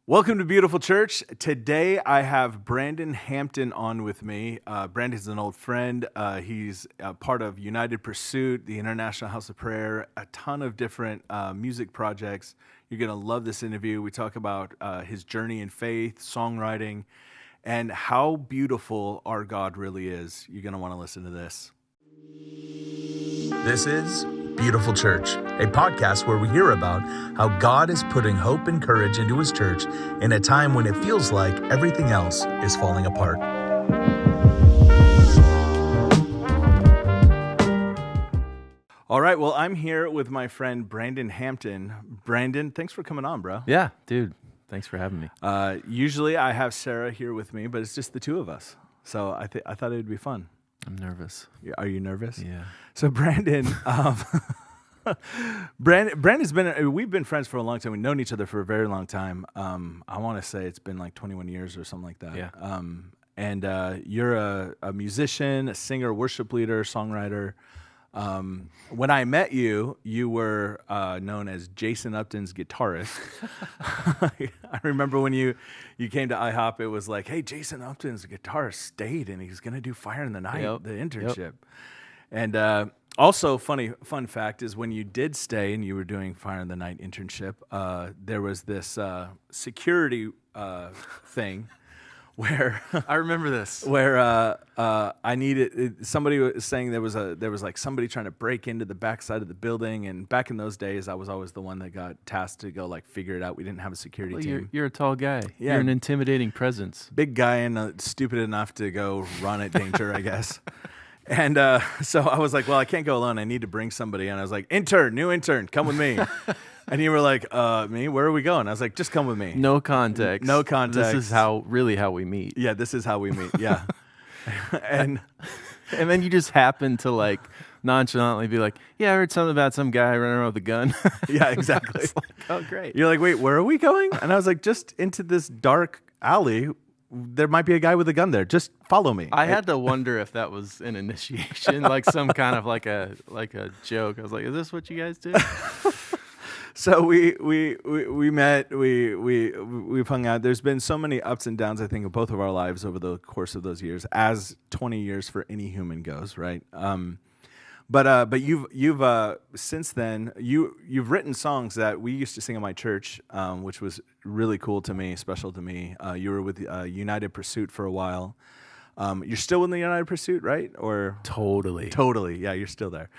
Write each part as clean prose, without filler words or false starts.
Welcome to Beautiful Church. Today I have Brandon Hampton on with me. Brandon's an old friend. He's part of United Pursuit, the International House of Prayer, a ton of different music projects. You're going to love this interview. We talk about his journey in faith, songwriting, and how beautiful our God really is. You're going to want to listen to this. This is Beautiful Church, a podcast where we hear about how God is putting hope and courage into his church in a time when it feels like everything else is falling apart. All right, well, I'm here with my friend Brandon Hampton. Brandon, thanks for coming on, bro. Yeah, dude. Thanks for having me. Usually I have Sarah here with me, but it's just the two of us. So I thought it would be fun. I'm nervous. Are you nervous? Yeah. So Brandon, Brandon's we've been friends for a long time. We've known each other for a very long time. I want to say it's been like 21 years or something like that. Yeah. And you're a musician, a singer, worship leader, songwriter. When I met you, you were known as Jason Upton's guitarist. I remember when you came to IHOP, it was like, hey, Jason Upton's guitarist stayed, and he's going to do Fire in the Night, the internship. Yep. And also, fun fact is when you did stay and you were doing Fire in the Night internship, there was this security thing. Where I remember this. Where I needed somebody was saying there was like somebody trying to break into the backside of the building, and back in those days I was always the one that got tasked to go like figure it out. We didn't have a security team. You're a tall guy. Yeah. You're an intimidating presence. Big guy and stupid enough to go run at danger, I guess. And so I was like, well, I can't go alone. I need to bring somebody. And I was like, new intern, come with me. And you were like, me? Where are we going? I was like, just come with me. No context. No context. This is how we meet. Yeah, this is how we meet. Yeah. and then you just happen to like nonchalantly be like, yeah, I heard something about some guy running around with a gun. Yeah, exactly. Like, oh, great. You're like, wait, where are we going? And I was like, just into this dark alley. There might be a guy with a gun there. Just follow me. I had to wonder if that was an initiation, like some kind of like a joke. I was like, is this what you guys do? So we met, we've hung out. There's been so many ups and downs, I think, of both of our lives over the course of those years, as 20 years for any human goes, right? But you've since then you've written songs that we used to sing in my church, which was really cool to me, special to me. You were with United Pursuit for a while. You're still in the United Pursuit, right? Or Totally. Yeah, you're still there.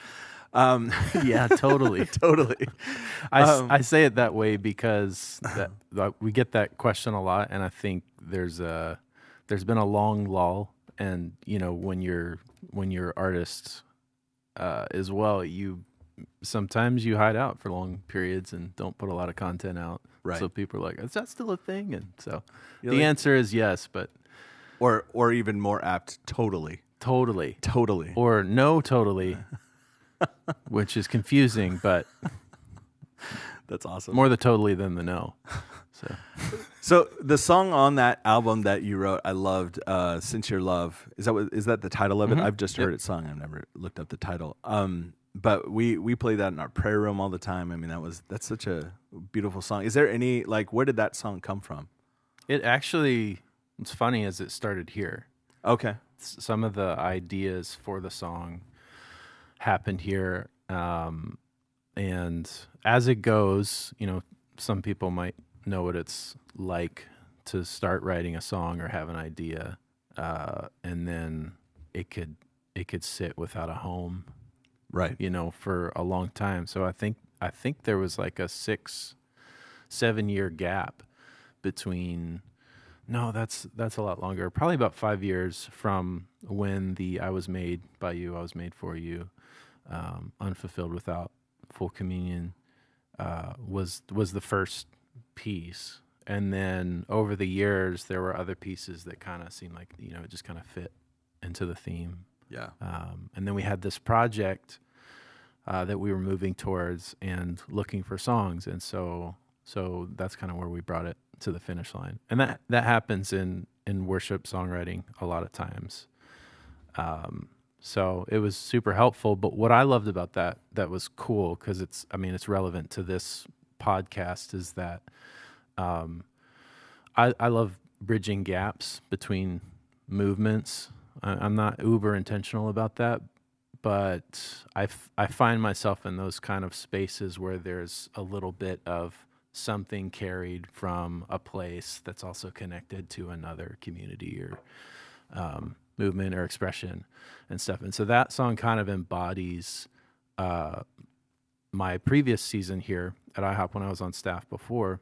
Yeah, totally. Totally. I say it that way because we get that question a lot, and I think there's been a long lull, and when you're artists as well, sometimes you hide out for long periods and don't put a lot of content out. Right. So people are like, is that still a thing? And so the answer is yes, but or even more apt, totally. Or no, totally. Which is confusing, but that's awesome. More the totally than the no. So the song on that album that you wrote, I loved, "Since Your Love." Is that the title of it? Mm-hmm. I've just heard it sung. I've never looked up the title. But we play that in our prayer room all the time. I mean, that's such a beautiful song. Is there any where did that song come from? It's funny as it started here. Okay. Some of the ideas for the song happened here, and as it goes, some people might know what it's like to start writing a song or have an idea, and then it could sit without a home, right? For a long time. So I think there was like a 6-7 year gap between. No, that's a lot longer. Probably about 5 years from when the "I was made by you, I was made for you," unfulfilled without full communion was the first piece, and then over the years there were other pieces that kind of seemed like it just kind of fit into the theme. Yeah. And then we had this project that we were moving towards and looking for songs, and so that's kind of where we brought it to the finish line, and that happens in worship songwriting a lot of times. So it was super helpful. But what I loved about that was cool, because it's relevant to this podcast, is that I love bridging gaps between movements. I'm not uber intentional about that, but I find myself in those kind of spaces where there's a little bit of something carried from a place that's also connected to another community or movement or expression and stuff. And so that song kind of embodies my previous season here at IHOP when I was on staff before,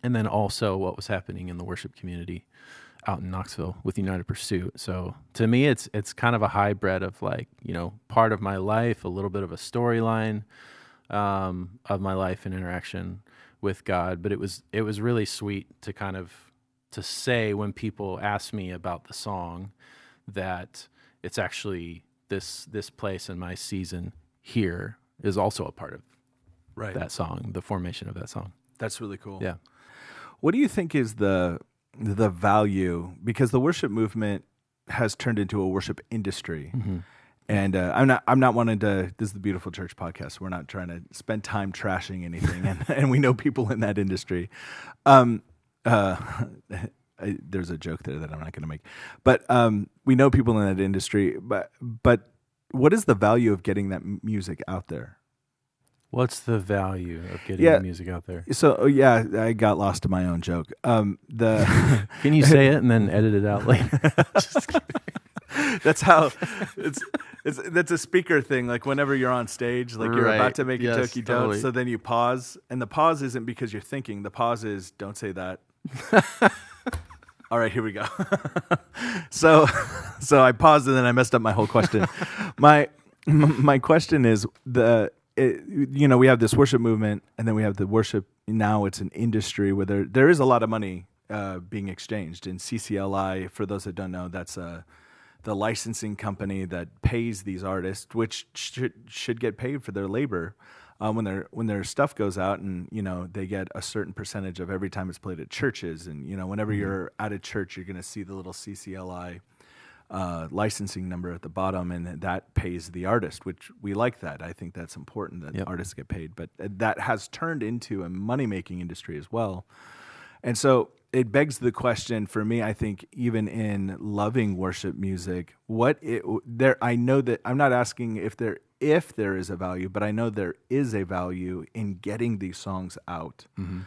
and then also what was happening in the worship community out in Knoxville with United Pursuit. So to me, it's kind of a hybrid of like, part of my life, a little bit of a storyline of my life and interaction with God. But it was really sweet to kind of to say when people ask me about the song that it's actually this place in my season here is also a part of that song, the formation of that song. That's really cool. Yeah. What do you think is the value? Because the worship movement has turned into a worship industry. Mm-hmm. And I'm not wanting to. This is the Beautiful Church podcast. We're not trying to spend time trashing anything, and we know people in that industry. There's a joke there that I'm not going to make, but we know people in that industry. But what is the value of getting that music out there? What's the value of getting the music out there? So I got lost in my own joke. Can you say it and then edit it out later? Just kidding. That's how that's a speaker thing. Like whenever you're on stage, like you're about to make a joke, you don't. So then you pause, and the pause isn't because you're thinking. The pause is don't say that. All right, here we go. So I paused and then I messed up my whole question. My question is we have this worship movement, and then we have the worship. Now it's an industry where there is a lot of money being exchanged. And CCLI, for those that don't know, that's the licensing company that pays these artists, which should get paid for their labor when their stuff goes out, and they get a certain percentage of every time it's played at churches. And whenever you're at a church, you're going to see the little CCLI licensing number at the bottom, and that pays the artist, which we like that. I think that's important that artists get paid, but that has turned into a money-making industry as well. And so it begs the question for me, I think, even in loving worship music, I know that I'm not asking if there is a value, but I know there is a value in getting these songs out. Mm-hmm.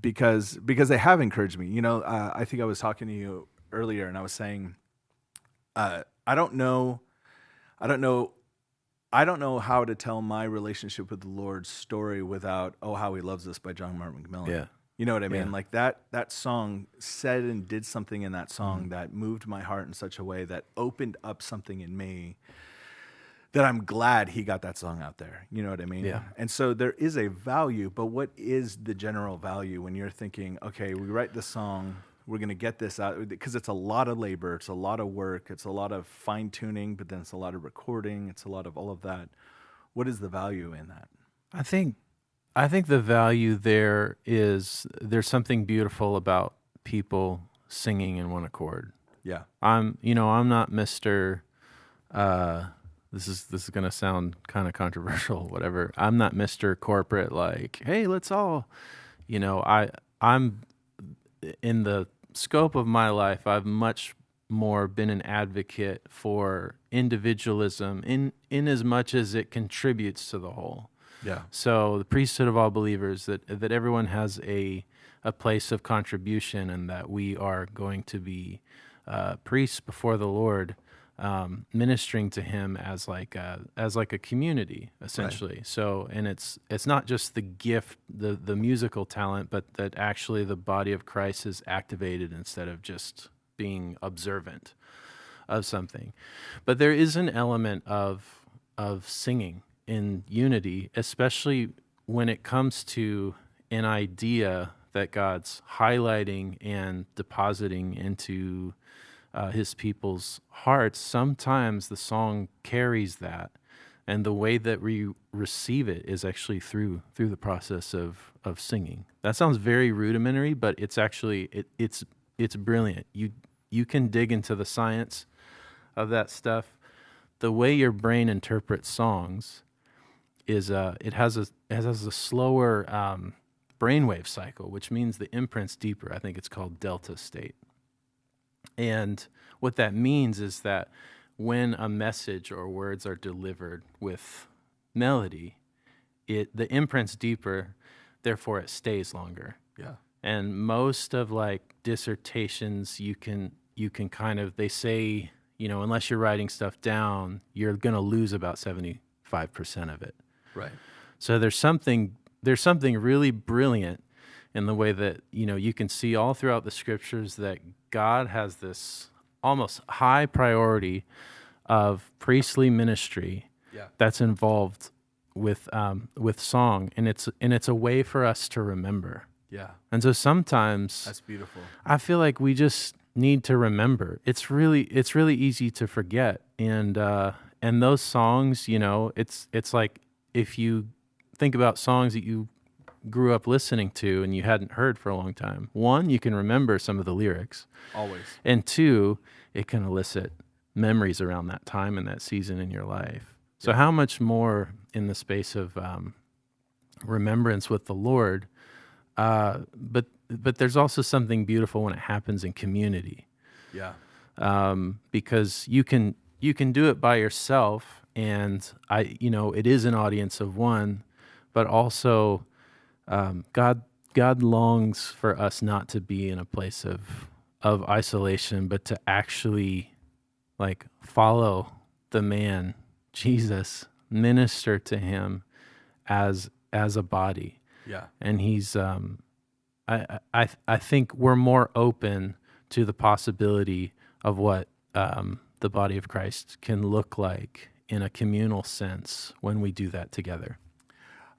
Because they have encouraged me. I think I was talking to you earlier, and I was saying, I don't know how to tell my relationship with the Lord's story without "Oh How He Loves Us" by John Mark McMillan. Yeah. You know what I mean? Yeah. Like that song said and did something in that song that moved my heart in such a way that opened up something in me that I'm glad he got that song out there. You know what I mean? Yeah. And so there is a value, but what is the general value when you're thinking, okay, we write the song, we're going to get this out, because it's a lot of labor, it's a lot of work, it's a lot of fine tuning, but then it's a lot of recording, it's a lot of all of that. What is the value in that? I think the value there's something beautiful about people singing in one accord. Yeah. I'm not Mr. This is going to sound kind of controversial, whatever. I'm not Mr. Corporate, like, hey, let's all, I'm in the scope of my life, I've much more been an advocate for individualism in as much as it contributes to the whole. Yeah. So the priesthood of all believers, that everyone has a place of contribution, and that we are going to be priests before the Lord, ministering to Him as like a community, essentially. Right. So, and it's not just the gift, the musical talent, but that actually the body of Christ is activated instead of just being observant of something. But there is an element of singing in unity, especially when it comes to an idea that God's highlighting and depositing into His people's hearts. Sometimes the song carries that, and the way that we receive it is actually through the process of singing. That sounds very rudimentary, but it's actually it's brilliant. You can dig into the science of that stuff. The way your brain interprets songs is it has a slower brainwave cycle, which means the imprint's deeper. I think it's called delta state. And what that means is that when a message or words are delivered with melody, the imprint's deeper, therefore it stays longer. Yeah. And most of like dissertations, you can kind of, they say, unless you're writing stuff down, you're going to lose about 75% of it. Right. So there's something really brilliant in the way that, you can see all throughout the scriptures that God has this almost high priority of priestly ministry that's involved with song, and it's a way for us to remember. Yeah. And so sometimes That's beautiful. I feel like we just need to remember. It's really easy to forget. And those songs, it's like if you think about songs that you grew up listening to and you hadn't heard for a long time. One, you can remember some of the lyrics. Always. And two, it can elicit memories around that time and that season in your life. So how much more in the space of remembrance with the Lord, but there's also something beautiful when it happens in community. Yeah. Because you can do it by yourself, and it is an audience of one, but also God longs for us not to be in a place of isolation, but to actually like follow the man Jesus, minister to him as a body. Yeah. And he's I think we're more open to the possibility of what the body of Christ can look like in a communal sense when we do that together.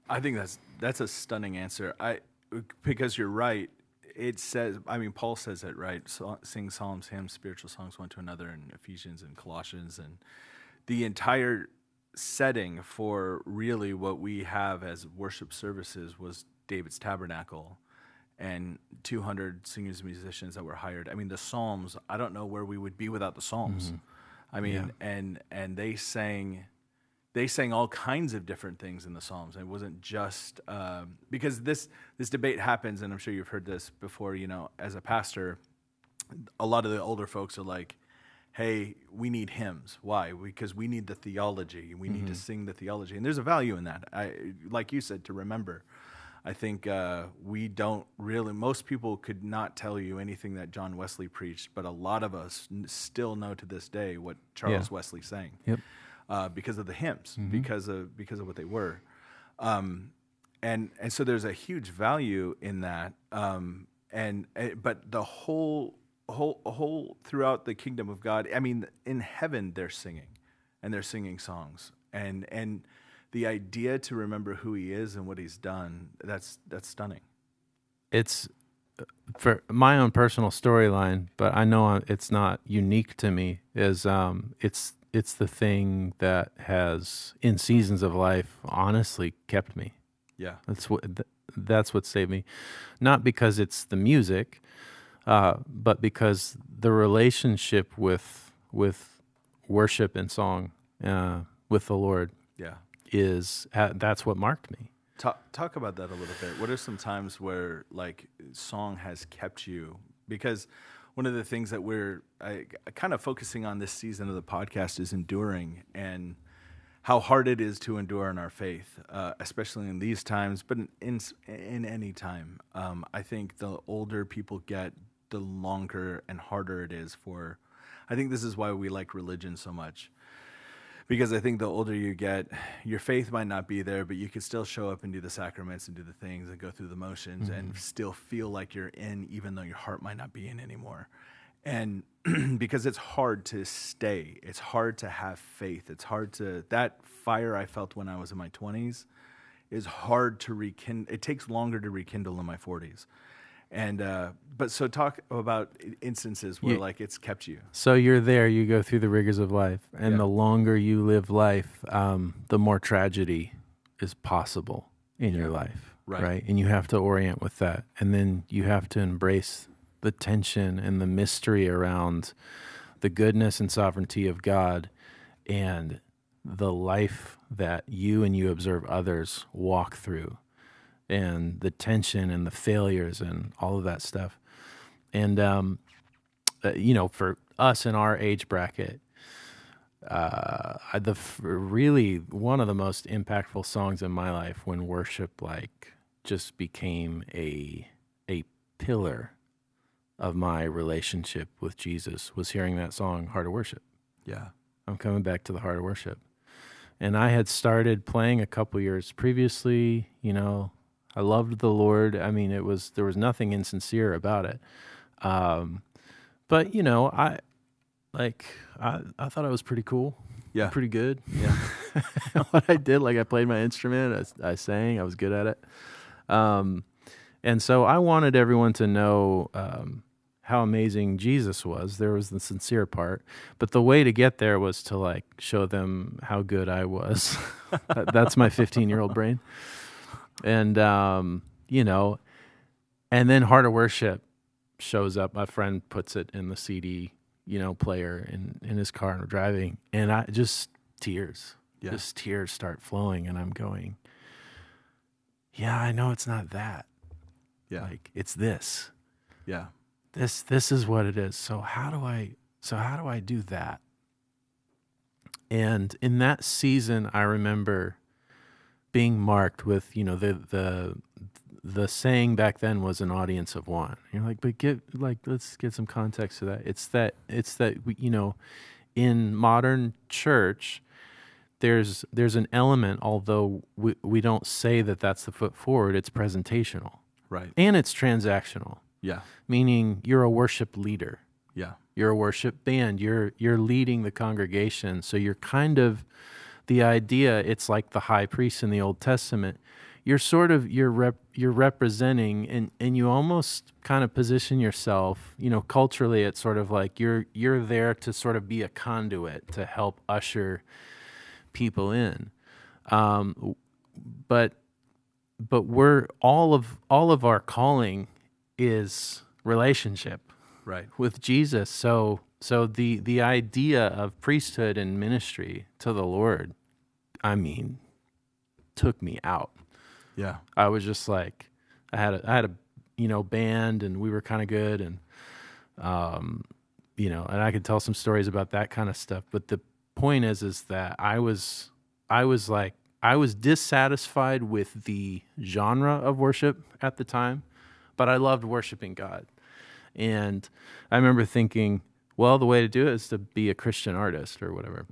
I think that's a stunning answer. Because you're right. It says, Paul says it, right? So, sing psalms, hymns, spiritual songs one to another in Ephesians and Colossians, and the entire setting for really what we have as worship services was David's tabernacle and 200 singers and musicians that were hired. The Psalms, I don't know where we would be without the Psalms. And they sang all kinds of different things in the Psalms. It wasn't just because this debate happens, and I'm sure you've heard this before. As a pastor, a lot of the older folks are like, "Hey, we need hymns. Why? Because we need the theology. We need to sing the theology, and there's a value in that. Like you said, to remember. I think we don't really. Most people could not tell you anything that John Wesley preached, but a lot of us still know to this day what Charles Wesley sang. Yep. Because of the hymns, because of what they were, and so there's a huge value in that. But the whole throughout the kingdom of God, in heaven they're singing songs, and the idea to remember who He is and what He's done, that's stunning. It's for my own personal storyline, but I know it's not unique to me. It's the thing that has, in seasons of life, honestly kept me. Yeah, that's what saved me, not because it's the music, but because the relationship with worship and song with the Lord. Yeah, that's what marked me. Talk about that a little bit. What are some times where like song has kept you? Because one of the things that we're kind of focusing on this season of the podcast is enduring, and how hard it is to endure in our faith, especially in these times, but in any time. I think the older people get, the longer and harder it is for. I think this is why we like religion so much, because I think the older you get, your faith might not be there, but you can still show up and do the sacraments and do the things and go through the motions and still feel like you're in, even though your heart might not be in anymore. And because it's hard to stay, it's hard to have faith. It's hard to, that fire I felt when I was in my 20s is hard to rekindle. It takes longer to rekindle in my 40s. And but so talk about instances where like it's kept you. So you're there, you go through the rigors of life, and the longer you live life, the more tragedy is possible in your life, right? And you have to orient with that, and then you have to embrace the tension and the mystery around the goodness and sovereignty of God and the life that you observe others walk through. and the tension and the failures and all of that stuff. And, for us in our age bracket, really one of the most impactful songs in my life when worship just became a pillar of my relationship with Jesus was hearing that song, Heart of Worship. Yeah. I'm coming back to the Heart of Worship. And I had started playing a couple years previously, I loved the Lord. I mean, there was nothing insincere about it. But I thought I was pretty cool. Yeah. Pretty good. Yeah. What I did, I played my instrument, I sang, I was good at it. And so I wanted everyone to know how amazing Jesus was. There was the sincere part, but the way to get there was to show them how good I was. That's my 15-year-old brain. And, and then Heart of Worship shows up. My friend puts it in the CD, player in his car and we're driving, and I just tears start flowing, and I'm going, yeah, I know it's not that. Yeah. It's this. Yeah. This is what it is. So how do I do that? And in that season, I remember being marked with, the saying back then was an audience of one. You're but let's get some context to that. It's that in modern church, there's an element, although we don't say that that's the foot forward, it's presentational. Right. And it's transactional. Yeah. Meaning you're a worship leader. Yeah. You're a worship band. You're leading the congregation. So you're kind of, the idea, it's like the high priest in the Old Testament. You're sort of, you're representing, and you almost kind of position yourself, culturally, it's sort of like you're there to sort of be a conduit to help usher people in. But we're all of our calling is relationship, right, with Jesus. So the idea of priesthood and ministry to the Lord, took me out. Yeah. I was just I had a band, and we were kind of good, and and I could tell some stories about that kind of stuff. But the point is that I was dissatisfied with the genre of worship at the time, but I loved worshiping God. And I remember thinking, well, the way to do it is to be a Christian artist or whatever.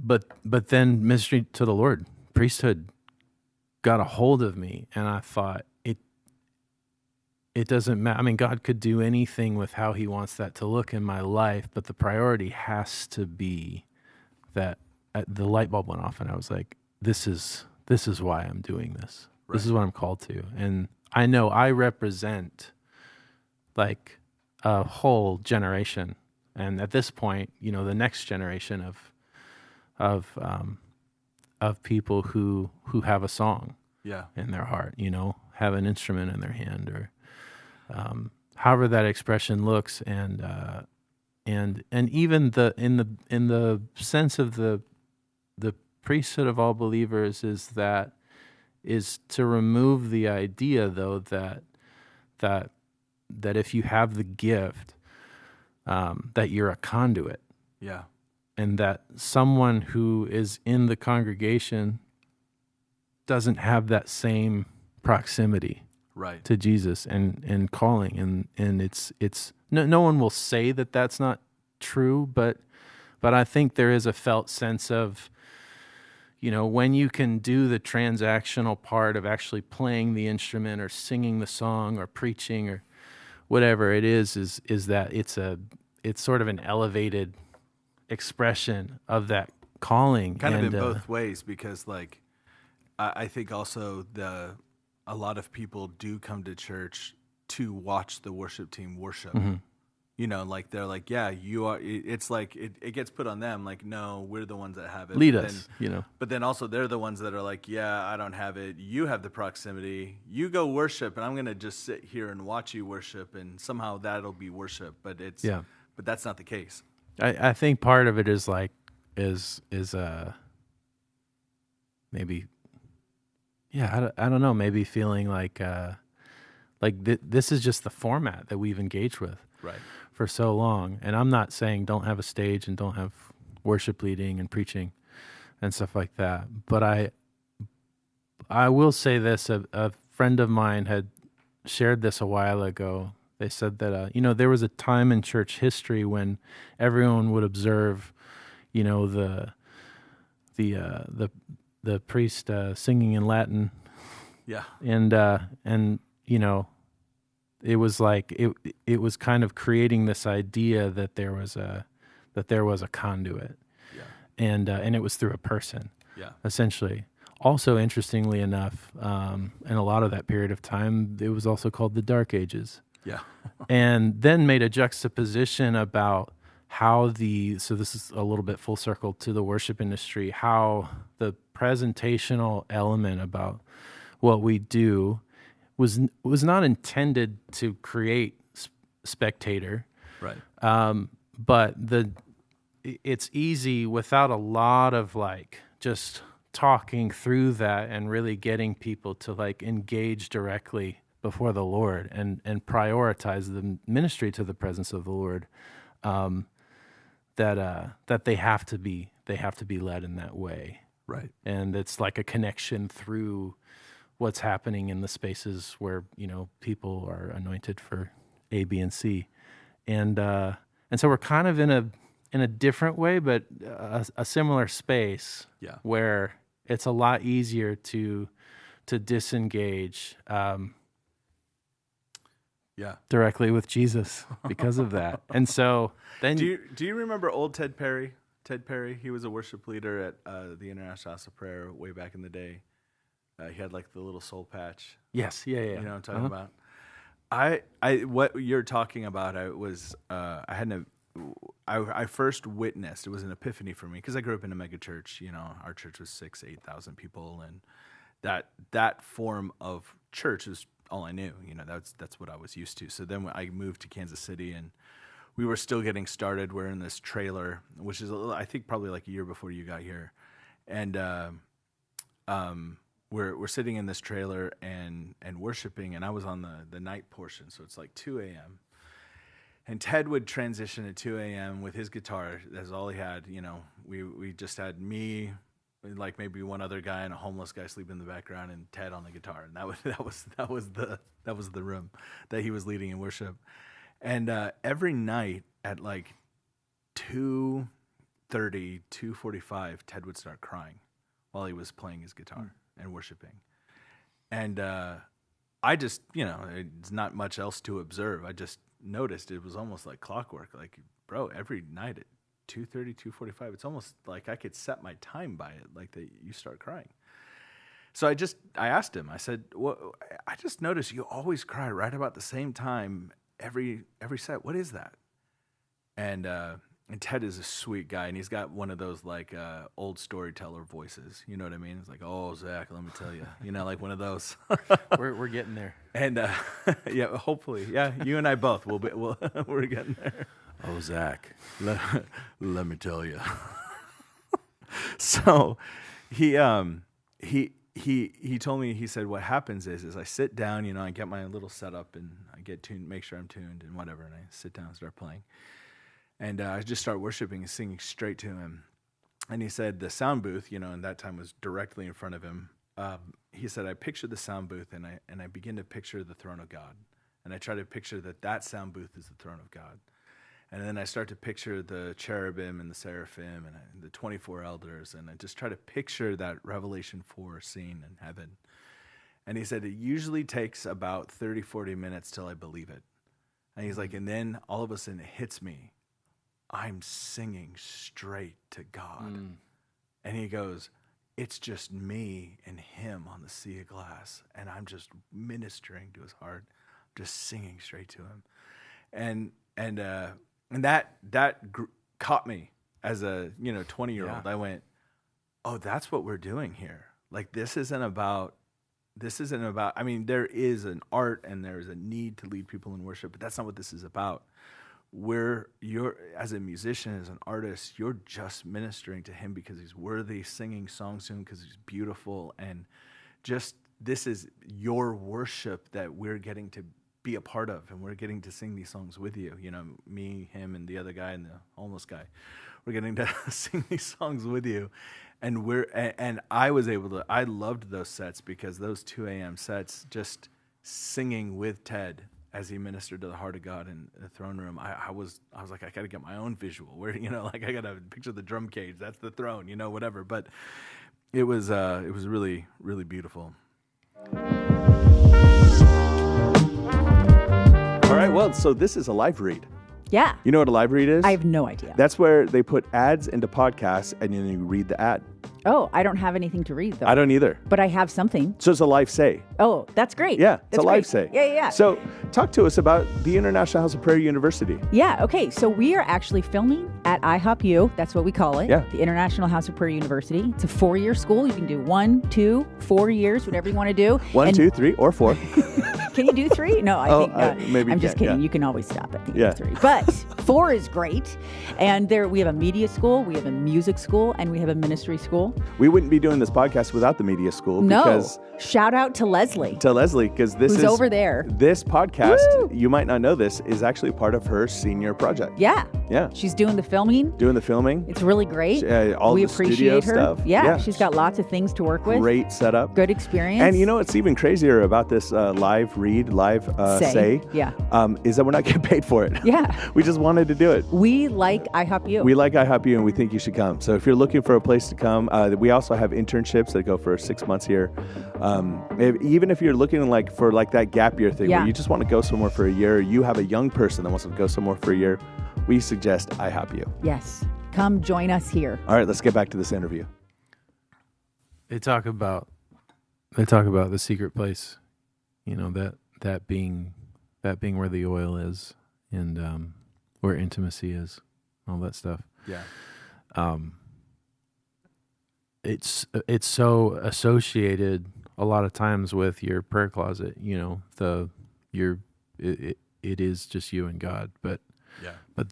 But then ministry to the Lord, priesthood, got a hold of me, and I thought it doesn't matter. God could do anything with how He wants that to look in my life, but the priority has to be that. The light bulb went off, and I was like, "This is why I'm doing this. Right. This is what I'm called to." And I know I represent a whole generation, and at this point, the next generation of people who have a song, in their heart, have an instrument in their hand, or however that expression looks, and even in the sense of the priesthood of all believers is to remove the idea, though, that if you have the gift, that you're a conduit. Yeah. And that someone who is in the congregation doesn't have that same proximity, right, to Jesus and calling, and it's no one will say that that's not true, but I think there is a felt sense of, when you can do the transactional part of actually playing the instrument or singing the song or preaching or whatever it is that it's sort of an elevated expression of that calling, kind of in both ways, because I think also a lot of people do come to church to watch the worship team worship. Mm-hmm. They're yeah, you are. It's it gets put on them. No, we're the ones that have it. Lead but us. Then, But then also they're the ones that are yeah, I don't have it. You have the proximity. You go worship, and I'm gonna just sit here and watch you worship, and somehow that'll be worship. But but that's not the case. I think part of it is maybe, yeah, I don't know, maybe feeling like this is just the format that we've engaged with Right. for so long. And I'm not saying don't have a stage and don't have worship leading and preaching and stuff like that. But I will say this, a friend of mine had shared this a while ago. They said that, there was a time in church history when everyone would observe, the priest singing in Latin. Yeah. And it was like it was kind of creating this idea that there was a conduit. Yeah. And it was through a person. Yeah. Essentially. Also, interestingly enough, in a lot of that period of time, it was also called the Dark Ages. Yeah. And then made a juxtaposition about how so this is a little bit full circle to the worship industry, how the presentational element about what we do was not intended to create spectator. Right. But it's easy without a lot of just talking through that and really getting people to engage directly before the Lord and prioritize the ministry to the presence of the Lord, that they have to be led in that way. Right. And it's like a connection through what's happening in the spaces where, people are anointed for A, B, and C. And so we're kind of in a different way, but a similar space. Yeah. Where it's a lot easier to disengage directly with Jesus because of that. And so then do you remember old Ted Perry? Ted Perry, he was a worship leader at the International House of Prayer way back in the day. He had the little soul patch. Yes, yeah. You know what I'm talking about? I what you're talking about, I first witnessed, it was an epiphany for me because I grew up in a mega church. Our church was 6,000-8,000 people, and that form of church is all I knew. That's what I was used to. So then when I moved to Kansas City, and we were still getting started. We're in this trailer, which is I think probably a year before you got here, and we're sitting in this trailer and worshiping, and I was on the night portion, so it's 2 a.m. And Ted would transition at 2 a.m. with his guitar. That's all he had. We just had me, maybe one other guy, and a homeless guy sleeping in the background, and Ted on the guitar. And that was the room that he was leading in worship. And every night at 2:30, 2:45, Ted would start crying while he was playing his guitar and worshiping. And I just, it's not much else to observe. I just noticed it was almost like clockwork. Bro, every night at 2:30, 2:45, it's almost like I could set my time by it, that you start crying. So I asked him, I said, well, I just noticed you always cry right about the same time every set. What is that? And Ted is a sweet guy, and he's got one of those old storyteller voices. You know what I mean? It's oh, Zach, let me tell you. One of those. We're getting there. And yeah, hopefully, yeah, you and I both we're getting there. Oh, Zach, let me tell you. So he told me, he said, what happens is I sit down, I get my little setup and I get tuned, make sure I'm tuned and whatever, and I sit down and start playing. And I just start worshiping and singing straight to him. And he said the sound booth, and that time was directly in front of him. He said, I picture the sound booth and I begin to picture the throne of God. And I try to picture that sound booth is the throne of God. And then I start to picture the cherubim and the seraphim and the 24 elders. And I just try to picture that Revelation 4 scene in heaven. And he said, it usually takes about 30, 40 minutes till I believe it. And he's and then all of a sudden it hits me. I'm singing straight to God. And he goes, it's just me and him on the sea of glass. And I'm just ministering to his heart, just singing straight to him. And that caught me as a 20-year-old. I went, oh, that's what we're doing here. This isn't about, I mean, there is an art and there is a need to lead people in worship, but that's not what this is about. you're as a musician, as an artist, you're just ministering to him because he's worthy, singing songs to him because he's beautiful, and just this is your worship that we're getting to be a part of, and we're getting to sing these songs with you. You know, me, him, and the other guy, and the homeless guy. We're getting to sing these songs with you, and I loved those sets because those 2 a.m. sets, just singing with Ted as he ministered to the heart of God in the throne room. I was like, I got to get my own visual where, you know, like I got to picture the drum cage, that's the throne, you know, whatever. But it was really, really beautiful. All right, well, so this is a live read. Yeah. You know what a live read is? I have no idea. That's where they put ads into podcasts and then you read the ad. Oh, I don't have anything to read, though. I don't either. But I have something. So it's a live say. Oh, that's great. Yeah, it's that's a live great. say. Yeah. So talk to us about the International House of Prayer University. Yeah, okay. So we are actually filming at IHOP-U. That's what we call it. Yeah. The International House of Prayer University. It's a 4-year school. You can do 1, 2, 4 years, whatever you want to do. 1, 2, 3, or 4. Can you do 3? No, I think maybe I'm just can't, kidding. yeah. You can always stop at the end of 3. But 4 is great. And there we have a media school, we have a music school, and we have a ministry school. We wouldn't be doing this podcast without the media school. No. Because Shout out to Leslie. Because this who's is over there. This podcast, Woo! you might not know this, is actually part of her senior project. Yeah. Yeah. She's doing the filming. It's really great. All we the appreciate her. stuff. Yeah, she's got lots of things to work with. Great setup. Good experience. And you know what's even crazier about this live say, yeah. Is that we're not getting paid for it. Yeah. We just wanted to do it. We like IHOP-U. We like IHOP-U, and we think you should come. So if you're looking for a place to come, we also have internships that go for 6 months here. Even if you're looking for that gap year thing, where you just want to go somewhere for a year, you have a young person that wants to go somewhere for a year, we suggest IHOP-U. Yes. Come join us here. All right, let's get back to this interview. They talk about the secret place, you know, that being where the oil is and where intimacy is, all that stuff. Yeah. It's so associated a lot of times with your prayer closet, you know, it is just you and God, but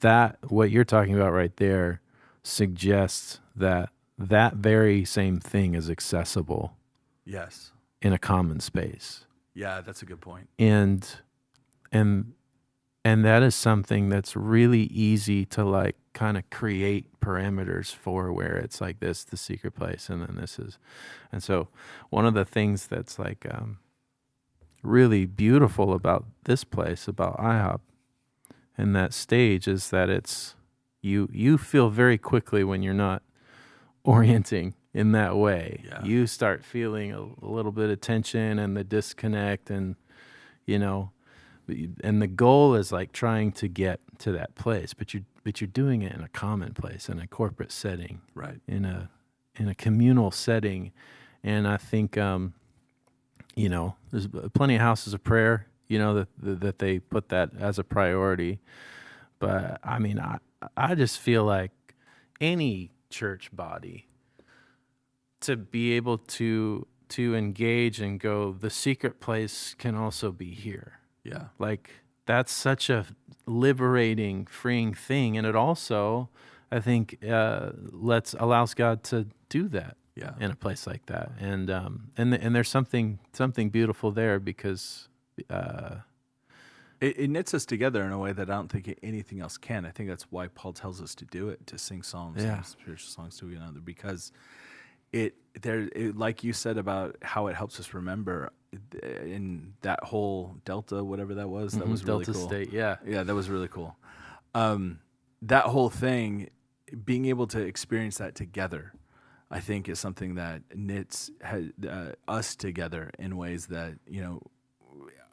that what you're talking about right there suggests that very same thing is accessible. Yes. In a common space. Yeah, that's a good point. And that is something that's really easy to kind of create parameters for, where it's like this, the secret place, and then this is. And so one of the things that's really beautiful about this place, about IHOP, and that stage, is that it's you feel very quickly when you're not orienting in that way. Yeah. You start feeling a little bit of tension and the disconnect, and you know, and the goal is trying to get to that place, but you're doing it in a common place, in a corporate setting, right? In a communal setting, and I think you know, there's plenty of houses of prayer, you know, that they put that as a priority, but I mean, I just feel like any church body, to be able to engage and go, the secret place can also be here. Yeah. That's such a liberating, freeing thing. And it also, I think, allows God to do that in a place like that. And there's something beautiful there, because it knits us together in a way that I don't think anything else can. I think that's why Paul tells us to do it, to sing psalms and spiritual songs to one another, because it like you said about how it helps us remember in that whole Delta, whatever that was, that was really Delta cool. State, yeah, that was really cool. That whole thing, being able to experience that together, I think is something that knits us together in ways that, you know,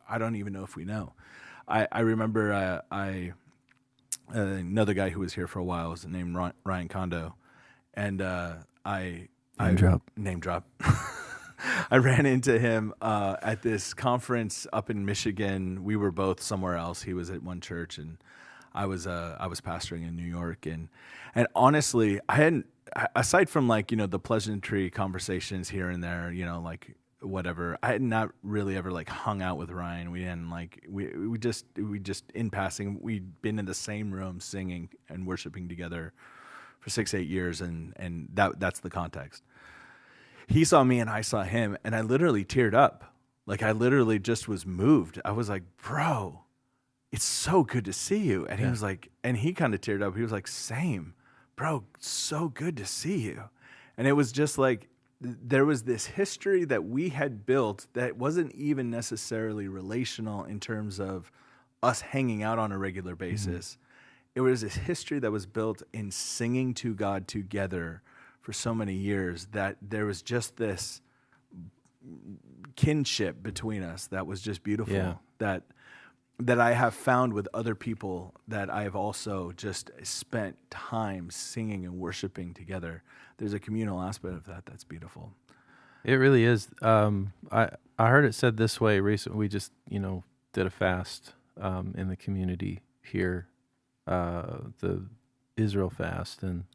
I don't even know if we know. I remember another guy who was here for a while was named Ryan Kondo, and Name drop. I ran into him at this conference up in Michigan. We were both somewhere else. He was at one church, and I was pastoring in New York. And honestly, I hadn't, aside from the pleasantry conversations here and there, whatever. I had not really ever like hung out with Ryan. We didn't like we just in passing. We'd been in the same room singing and worshiping together for 6-8 years, and that's the context. He saw me and I saw him, and I literally teared up. Like I literally just was moved. I was like, bro, it's so good to see you. And he was like, and he kind of teared up. He was like, same, bro, so good to see you. And it was just like, there was this history that we had built that wasn't even necessarily relational in terms of us hanging out on a regular basis. It was this history that was built in singing to God together for so many years that there was just this kinship between us that was just beautiful. That I have found with other people that I have also just spent time singing and worshiping together. There's a communal aspect of that that's beautiful. It really is. I heard it said this way recently. We just did a fast in the community here, the Israel fast, and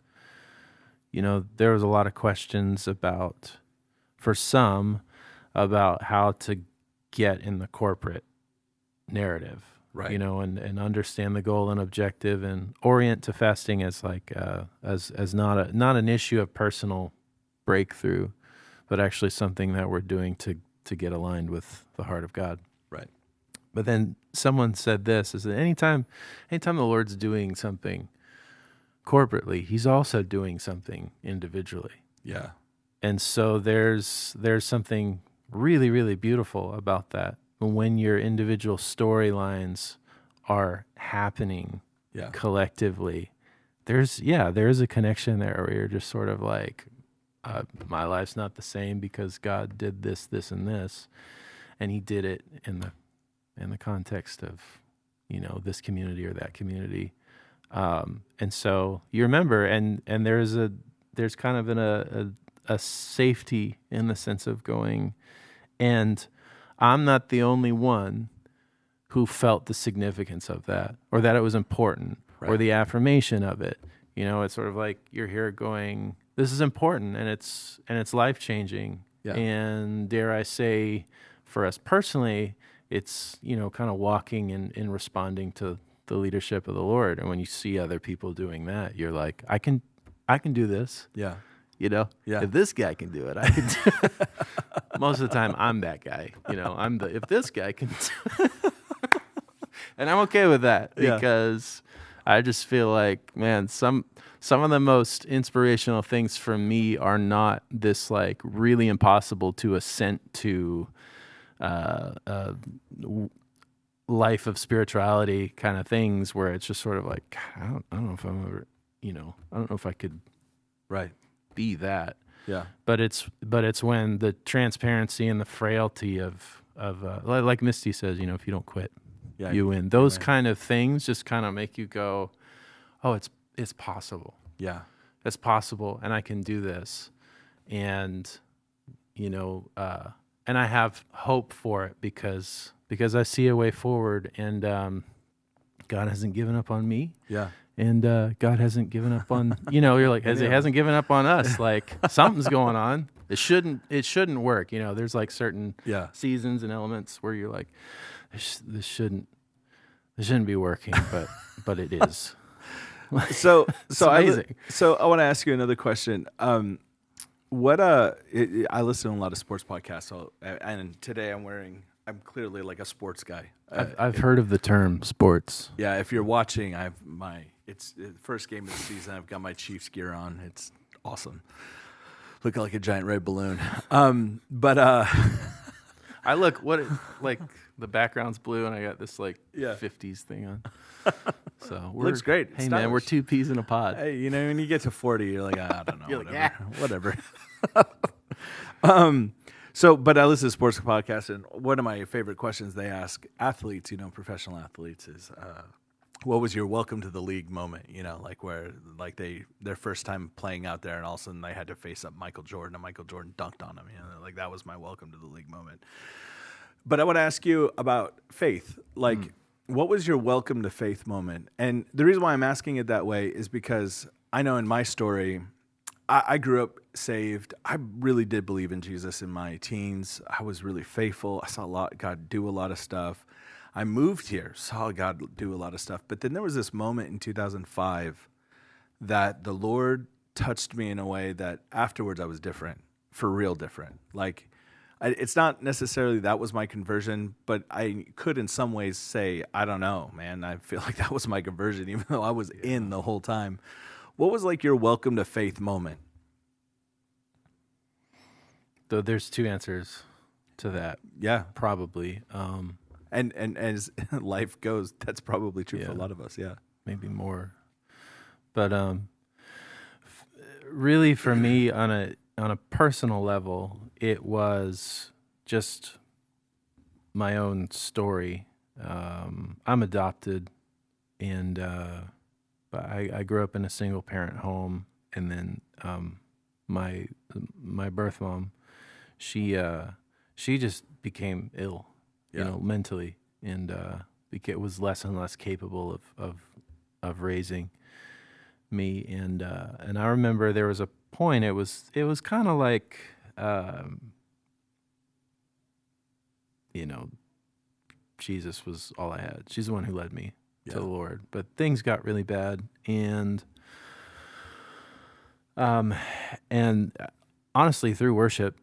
there was a lot of questions for some, about how to get in the corporate narrative, right? And understand the goal and objective, and orient to fasting as like as not an issue of personal breakthrough, but actually something that we're doing to get aligned with the heart of God. Right. But then someone said this: is that anytime the Lord's doing something corporately, He's also doing something individually. Yeah. And so there's something really, really beautiful about that. When your individual storylines are happening collectively, there is a connection there where you're just sort of like, my life's not the same because God did this, this, and this, and He did it in the context of this community or that community, and so you remember, and there's kind of a safety in the sense of going, and I'm not the only one who felt the significance of that, or that it was important, or the affirmation of it. It's sort of like you're here going, this is important, and it's life-changing. Yeah. And dare I say, for us personally, it's, kind of walking and responding to the leadership of the Lord. And when you see other people doing that, you're like, I can do this. Yeah. If this guy can do it, I can do it. Most of the time, I'm that guy. If this guy can do it. And I'm okay with that, because I just feel like, man, some of the most inspirational things for me are not this like really impossible to assent to life of spirituality kind of things, where it's just sort of like, I don't know if I'm ever, I don't know if I could be that. Yeah. But it's when the transparency and the frailty of like Misty says, if you don't quit, you win. Those kind of things just kind of make you go, oh, it's possible. Yeah. It's possible, and I can do this. And and I have hope for it because I see a way forward, and God hasn't given up on me. Yeah. And God hasn't given up on, you're like, He hasn't given up on us. Like, something's going on. It shouldn't work. There's like certain seasons and elements where you're like, this shouldn't be working, but it is. So amazing. I want to ask you another question. I listen to a lot of sports podcasts, and today I'm clearly like a sports guy. I've heard of the term sports. Yeah, if you're watching, it's the first game of the season. I've got my Chiefs gear on. It's awesome. Look like a giant red balloon. I look like the background's blue, and I got this like 50s thing on. So looks great. Hey man, we're two peas in a pod. Hey, when you get to 40, you're like, I don't know, you're whatever. But I listen to sports podcasts, and one of my favorite questions they ask athletes, professional athletes, is, what was your welcome to the league moment? Like where like their first time playing out there, and all of a sudden they had to face up Michael Jordan, and Michael Jordan dunked on him. Like that was my welcome to the league moment. But I want to ask you about faith. Like, what was your welcome to faith moment? And the reason why I'm asking it that way is because I know in my story, I grew up saved. I really did believe in Jesus in my teens. I was really faithful. I saw God do a lot of stuff. I moved here, saw God do a lot of stuff. But then there was this moment in 2005 that the Lord touched me in a way that afterwards I was different, for real different. Like, it's not necessarily that was my conversion, but I could in some ways say, I don't know, man. I feel like that was my conversion, even though I was in the whole time. What was like your welcome to faith moment? Though there's two answers to that. Yeah. Probably. And as life goes, that's probably true for a Yeah. lot of us. Yeah. Maybe more. But really for me on a personal level, it was just my own story. I'm adopted, and but I grew up in a single parent home, and then my birth mom, she just became ill, mentally, and was less and less capable of raising me, and I remember there was a point. It was kind of like Jesus was all I had. She's the one who led me to the Lord, but things got really bad, and honestly, through worship,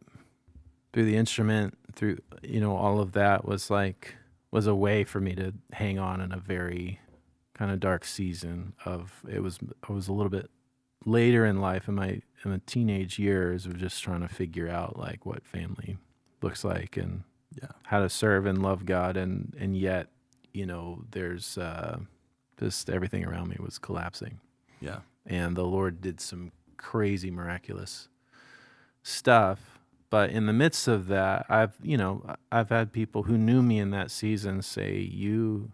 through the instrument, through all of that was a way for me to hang on in a very kind of dark season of I was a little bit later in life in my teenage years of just trying to figure out like what family looks like and how to serve and love God, and yet there's just everything around me was collapsing. Yeah. And the Lord did some crazy miraculous stuff, but in the midst of that, I've had people who knew me in that season say you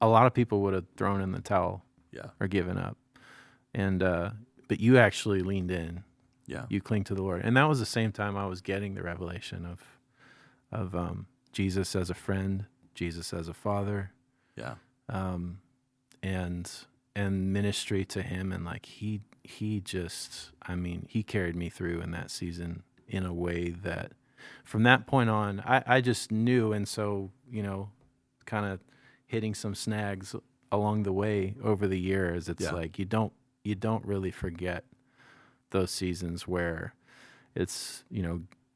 a lot of people would have thrown in the towel or given up. And but you actually leaned in. Yeah. You cling to the Lord. And that was the same time I was getting the revelation of Jesus as a friend, Jesus as a father. Yeah. And ministry to him, and like he just, he carried me through in that season in a way that from that point on I just knew. And so, kind of hitting some snags along the way over the years, it's like you don't really forget those seasons where it's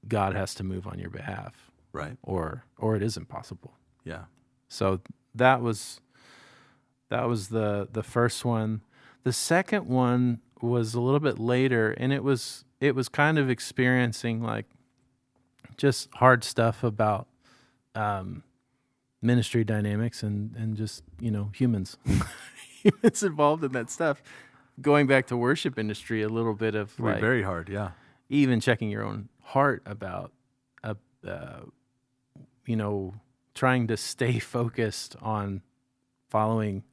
God has to move on your behalf, right? Or it is impossible. Yeah. So that was the first one. The second one was a little bit later, and it was kind of experiencing like just hard stuff about ministry dynamics and just humans involved in that stuff. Going back to worship industry, a little bit of like very hard, even checking your own heart about trying to stay focused on following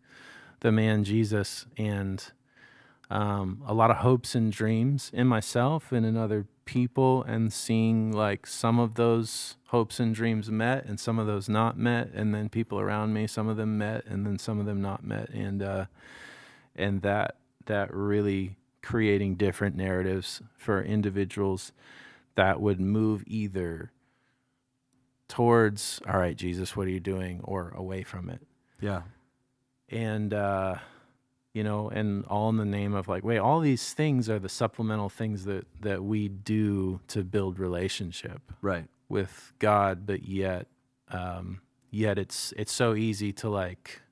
the man Jesus, and a lot of hopes and dreams in myself and in other people, and seeing like some of those hopes and dreams met and some of those not met, and then people around me, some of them met and then some of them not met, and that really creating different narratives for individuals that would move either towards, all right, Jesus, what are you doing, or away from it. Yeah. And and all in the name of like, wait, all these things are the supplemental things that we do to build relationship with God, but yet it's so easy to like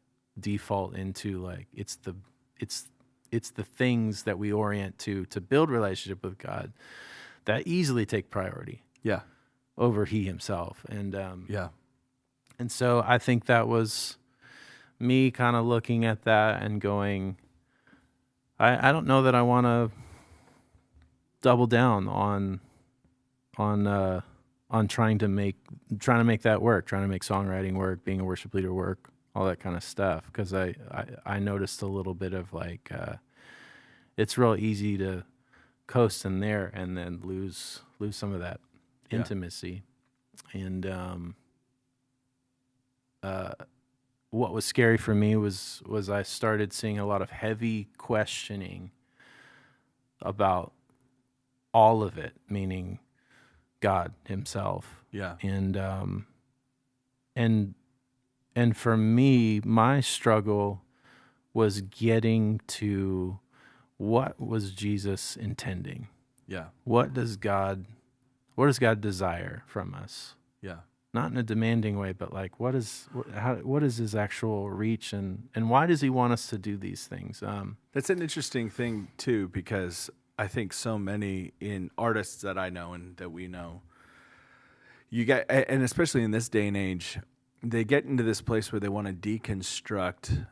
default into like it's the things that we orient to build relationship with God that easily take priority over he himself. And and so I think that was me kind of looking at that and going, I don't know that I want to double down on trying to make that work, trying to make songwriting work, being a worship leader work, all that kind of stuff. Because I noticed a little bit of like, it's real easy to coast in there and then lose some of that intimacy. And what was scary for me was I started seeing a lot of heavy questioning about all of it, meaning God himself. Yeah. And for me, my struggle was getting to what was Jesus intending? Yeah. What does God desire from us? Yeah. Not in a demanding way, but like what is his actual reach, and why does he want us to do these things? That's an interesting thing too, because I think so many artists that I know and that we know, and especially in this day and age, they get into this place where they want to deconstruct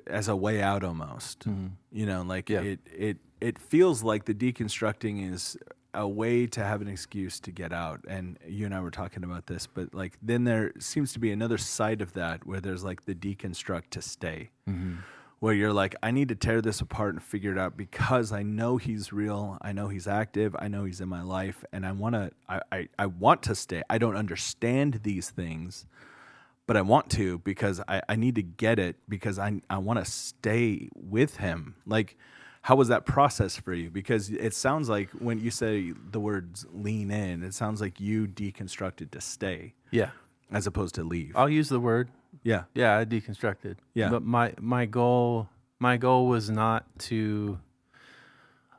as a way out almost. Mm-hmm. It feels like the deconstructing is a way to have an excuse to get out. And you and I were talking about this, but like then there seems to be another side of that where there's like the deconstruct to stay. Mm-hmm. Where you're like, I need to tear this apart and figure it out because I know he's real, I know he's active, I know he's in my life, and I want to stay. I don't understand these things, but I want to because I need to get it because I want to stay with him. Like, how was that process for you? Because it sounds like when you say the words lean in, it sounds like you deconstructed to stay. Yeah. As opposed to leave. I'll use the word. Yeah. Yeah, I deconstructed. Yeah. But my goal was not to,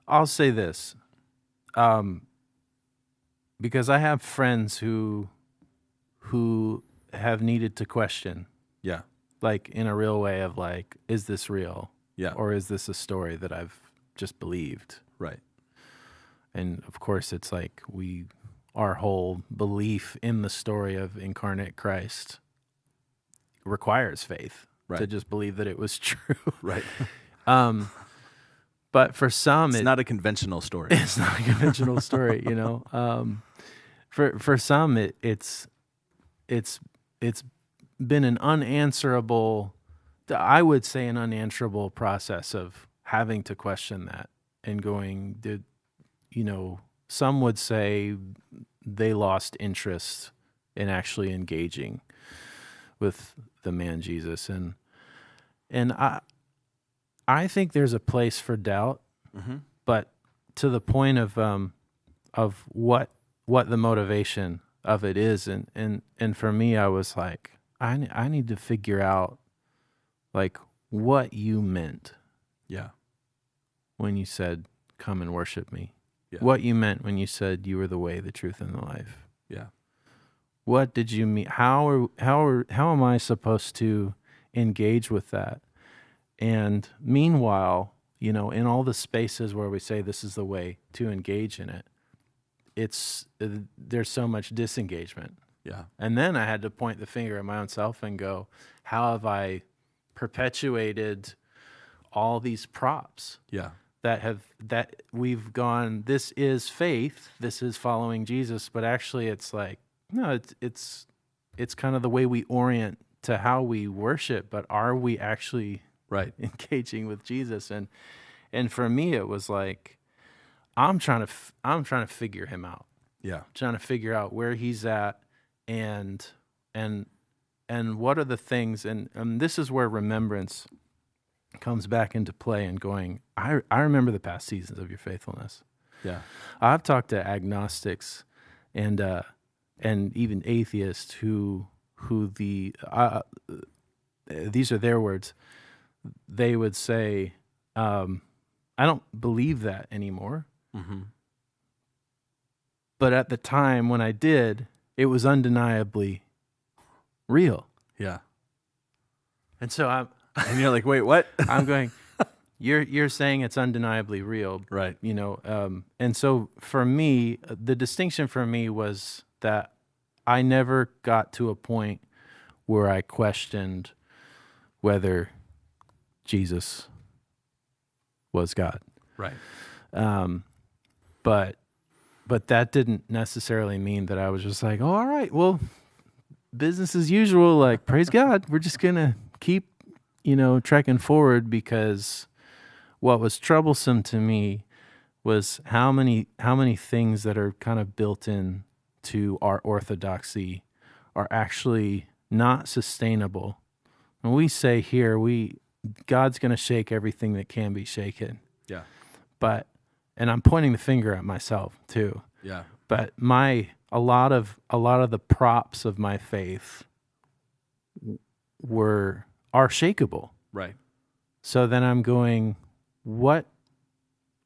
I'll say this, because I have friends who have needed to question. Yeah. Like in a real way of like, is this real? Yeah. Or is this a story that I've just believed? Right. And of course it's like our whole belief in the story of incarnate Christ requires faith, right, to just believe that it was true. Right. But for some, it's not a conventional story. It's not a conventional story, For some, it's been an unanswerable, I would say, an unanswerable process of having to question that and going, some would say they lost interest in actually engaging with the man Jesus, and I think there's a place for doubt, mm-hmm, but to the point of what the motivation of it is, and for me, I was like, I need to figure out like what you meant, yeah, when you said come and worship me, yeah, what you meant when you said you were the way, the truth, and the life, yeah. What did you mean? How am I supposed to engage with that? And meanwhile, in all the spaces where we say this is the way to engage in it, there's so much disengagement. Yeah. And then I had to point the finger at my own self and go, how have I perpetuated all these props? Yeah. That we've gone, this is faith, this is following Jesus, but actually it's like, no, it's kind of the way we orient to how we worship, but are we actually right engaging with Jesus? And for me, it was like I'm trying to figure him out. Yeah, trying to figure out where he's at, and what are the things, and this is where remembrance comes back into play, and going, I remember the past seasons of your faithfulness. Yeah, I've talked to agnostics and even atheists who these are their words. They would say, I don't believe that anymore. mm-hmm, But at the time when I did, it was undeniably real. yeah. And so And you're like, wait, what? I'm going, you're saying it's undeniably real, Right. And so for me, the distinction for me was that I never got to a point where I questioned whether Jesus was God. Right. But that didn't necessarily mean that I was just like, oh, all right, well, business as usual, like, praise God, we're just going to keep, trekking forward, because what was troublesome to me was how many things that are kind of built in to our orthodoxy are actually not sustainable. When we say here, God's going to shake everything that can be shaken. Yeah. But and I'm pointing the finger at myself too. Yeah. But a lot of the props of my faith are shakeable. Right. So then I'm going, what?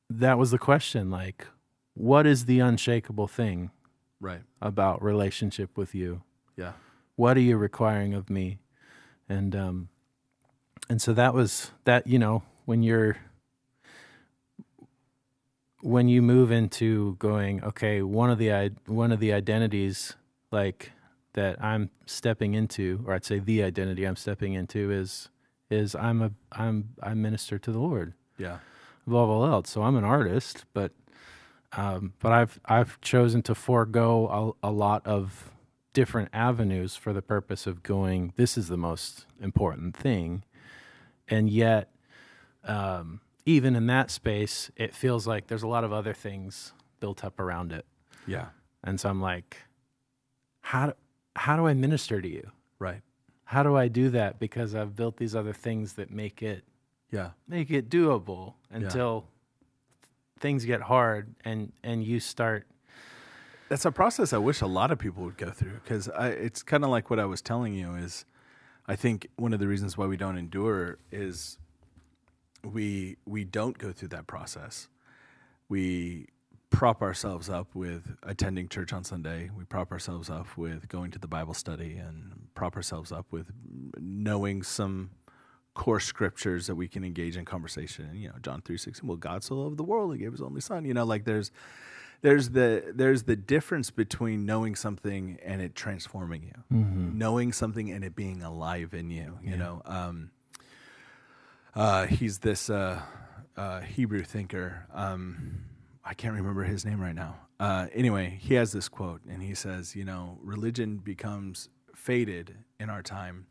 That was the question. Like, what is the unshakable thing? Right. About relationship with you? Yeah. What are you requiring of me? And so that was that. You know, when you move into going, okay, one of the identities like that I'm stepping into, or I'd say the identity I'm stepping into is I minister to the Lord. Yeah. Above all else. So I'm an artist, but I've chosen to forego a lot of different avenues for the purpose of going, this is the most important thing. And yet, even in that space, it feels like there's a lot of other things built up around it. Yeah. And so I'm like, how do I minister to you? Right. How do I do that? Because I've built these other things that make it doable until things get hard and you start. That's a process I wish a lot of people would go through, because it's kind of like what I was telling you is, I think one of the reasons why we don't endure is we don't go through that process. We prop ourselves up with attending church on Sunday. We prop ourselves up with going to the Bible study, and prop ourselves up with knowing some core scriptures that we can engage in conversation. You know, John 3:16. Well, God so loved the world, He gave His only Son. You know, like there's the difference between knowing something and it transforming you, knowing something and it being alive in you. You know, he's this Hebrew thinker. I can't remember his name right now. Anyway, he has this quote, and he says, you know, religion becomes faded in our time,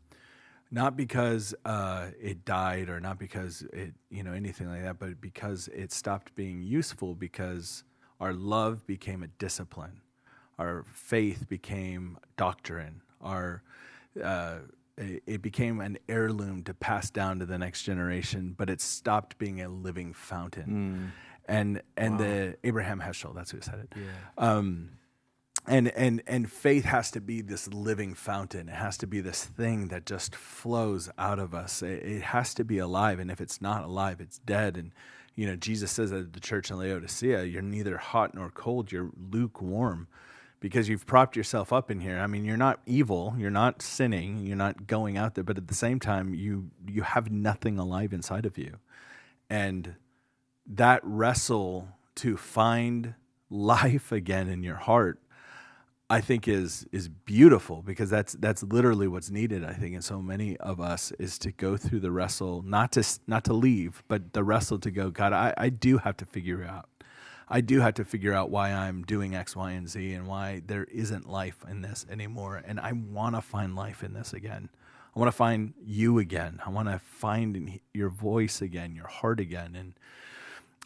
not because it died or not because it, you know, anything like that, but because it stopped being useful, because our love became a discipline, our faith became doctrine, it became an heirloom to pass down to the next generation, but it stopped being a living fountain. And the Abraham Heschel, that's who said it. Yeah. And faith has to be this living fountain. It has to be this thing that just flows out of us. It has to be alive, and if it's not alive, it's dead. And you know, Jesus says at the church in Laodicea, you're neither hot nor cold, you're lukewarm, because you've propped yourself up in here. I mean, you're not evil, you're not sinning, you're not going out there, but at the same time, you have nothing alive inside of you. And that wrestle to find life again in your heart, I think is beautiful, because that's literally what's needed, I think, in so many of us, is to go through the wrestle, not to leave, but the wrestle to go, God, I do have to figure out. I do have to figure out why I'm doing X, Y, and Z, and why there isn't life in this anymore. And I want to find life in this again. I want to find you again. I want to find your voice again, your heart again. And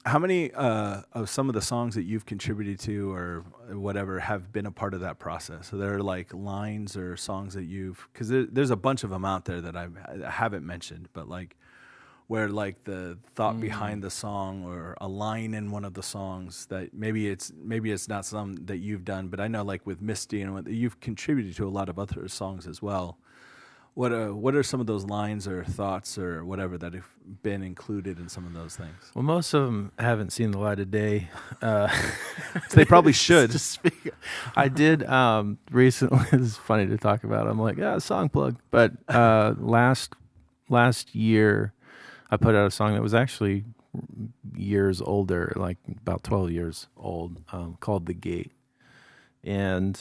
how many of some of the songs that you've contributed to or whatever have been a part of that process? So there are like lines or songs that because there's a bunch of them out there that I haven't mentioned, but like where like the thought behind the song, or a line in one of the songs that maybe it's not some that you've done, but I know like with Misty and you've contributed to a lot of other songs as well. What are some of those lines or thoughts or whatever that have been included in some of those things? Well, most of them haven't seen the light of day. So they probably should. I did recently. It's funny to talk about. I'm like, song plug. But last year, I put out a song that was actually years older, like about 12 years old, called "The Gate," and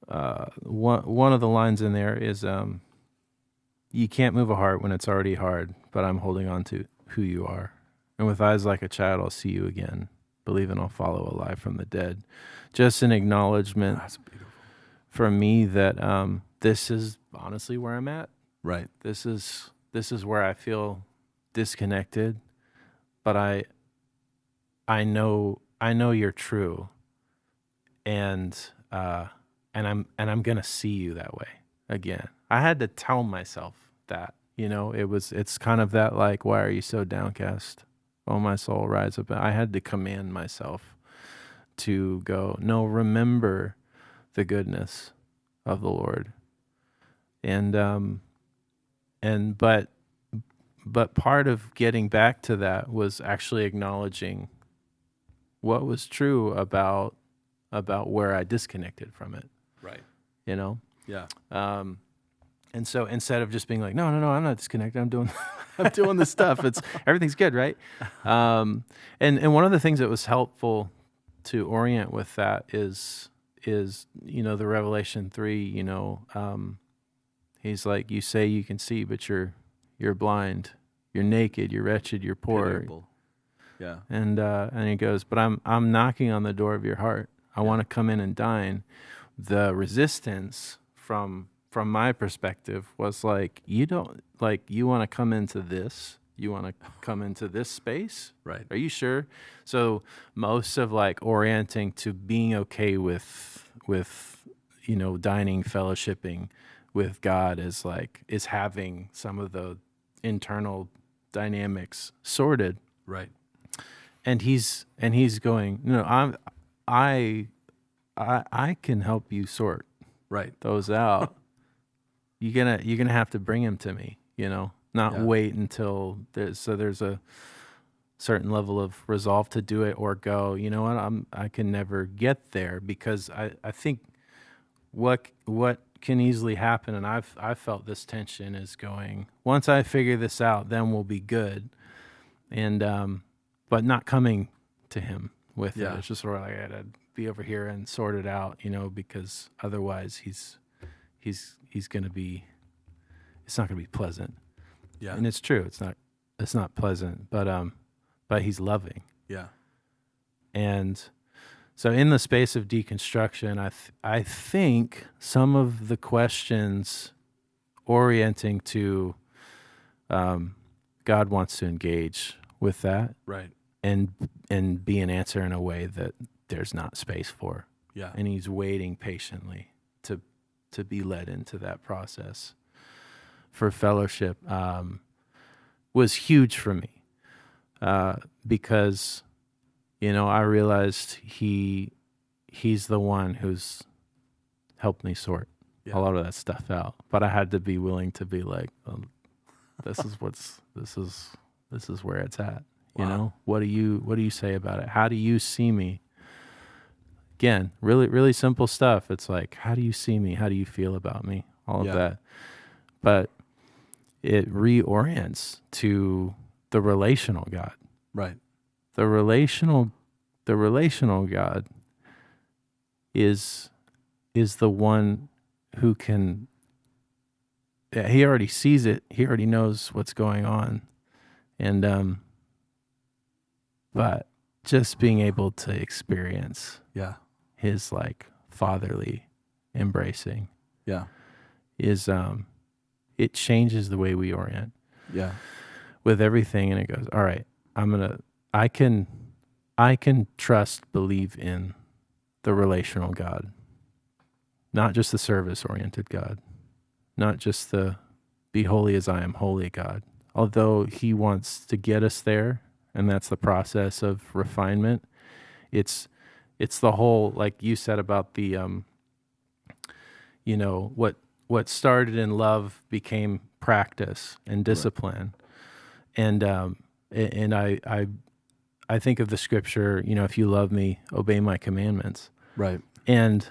one of the lines in there is, you can't move a heart when it's already hard, but I'm holding on to who you are. And with eyes like a child, I'll see you again. Believing I'll follow alive from the dead. Just an acknowledgement from me that this is honestly where I'm at. Right. This is where I feel disconnected, but I know you're true, and I'm gonna see you that way again. I had to tell myself that, you know, it's kind of that like, why are you so downcast, Oh, my soul, rise up. I had to command myself to go, no, remember the goodness of the Lord. But part of getting back to that was actually acknowledging what was true about where I disconnected from it. Right. You know? Yeah. And so instead of just being like, no, I'm not disconnected. I'm doing I'm doing this stuff. Everything's good, right? And one of the things that was helpful to orient with that is the Revelation 3, he's like, you say you can see, but you're blind, you're naked, you're wretched, you're poor. Pitiable. Yeah. And he goes, but I'm knocking on the door of your heart. I want to come in and dine. The resistance from my perspective was like, you don't, like, you want to come into this? You want to come into this space? Right. Are you sure? So most of like orienting to being okay with dining, fellowshipping with God is having some of the internal dynamics sorted. Right. And he's going, no, I can help you sort those out. You're gonna have to bring him to me, not wait until there's a certain level of resolve to do it, or go, you know what, I can never get there, because I think what can easily happen, and I've felt this tension, is going, once I figure this out, then we'll be good, and but not coming to him with it. It's just sort of like, I gotta be over here and sort it out, because otherwise he's gonna be, it's not gonna be pleasant. Yeah. And it's true, it's not pleasant, but he's loving. Yeah. And so in the space of deconstruction, I think some of the questions orienting to God wants to engage with that. Right. And be an answer in a way that there's not space for. Yeah. And he's waiting patiently to be led into that process for fellowship was huge for me, because I realized he's the one who's helped me sort a lot of that stuff out, but I had to be willing to be like, this is where it's at. Wow. What do you say about it? How do you see me? Again, really, really simple stuff. It's like, how do you see me? How do you feel about me? All of that. But it reorients to the relational God. Right. The relational God is the one who can, he already sees it. He already knows what's going on. And, but just being able to experience his like fatherly embracing is it changes the way we orient with everything. And it goes, all right, I can trust, believe in the relational God, not just the service oriented God, not just the be holy as I am holy God, although he wants to get us there. And that's the process of refinement. It's the whole, like you said about the, what started in love became practice and discipline. Right. And I think of the scripture, if you love me, obey my commandments. Right. And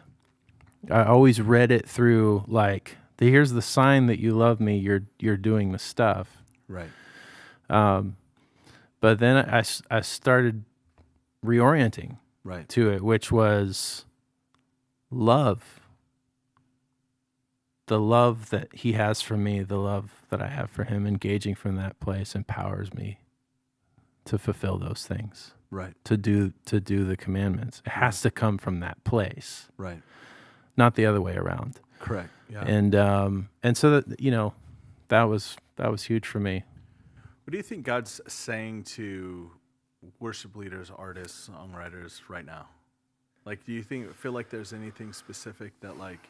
I always read it through like, here's the sign that you love me. You're doing the stuff. Right. But then I started reorienting to it, which was love. The love that he has for me, the love that I have for him, engaging from that place empowers me to fulfill those things. Right. To do the commandments. It has to come from that place. Right. Not the other way around. Correct. Yeah. And so that that was huge for me. What do you think God's saying to worship leaders, artists, songwriters right now? Like, do you feel like there's anything specific that, like,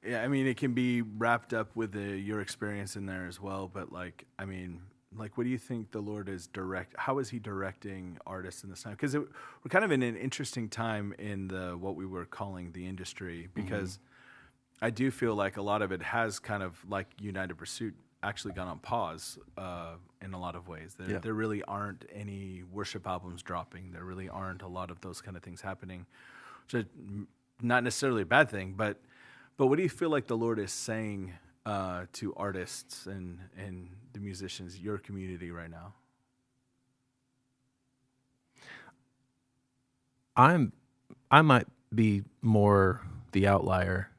it can be wrapped up with your experience in there as well, but, like, like, what do you think the Lord is how is he directing artists in this time? Because we're kind of in an interesting time in what we were calling the industry, because I do feel like a lot of it has kind of, like United Pursuit, actually gone on pause in a lot of ways. There really aren't any worship albums dropping. There really aren't a lot of those kind of things happening, which is not necessarily a bad thing, but what do you feel like the Lord is saying to artists and the musicians, your community right now? I might be more the outlier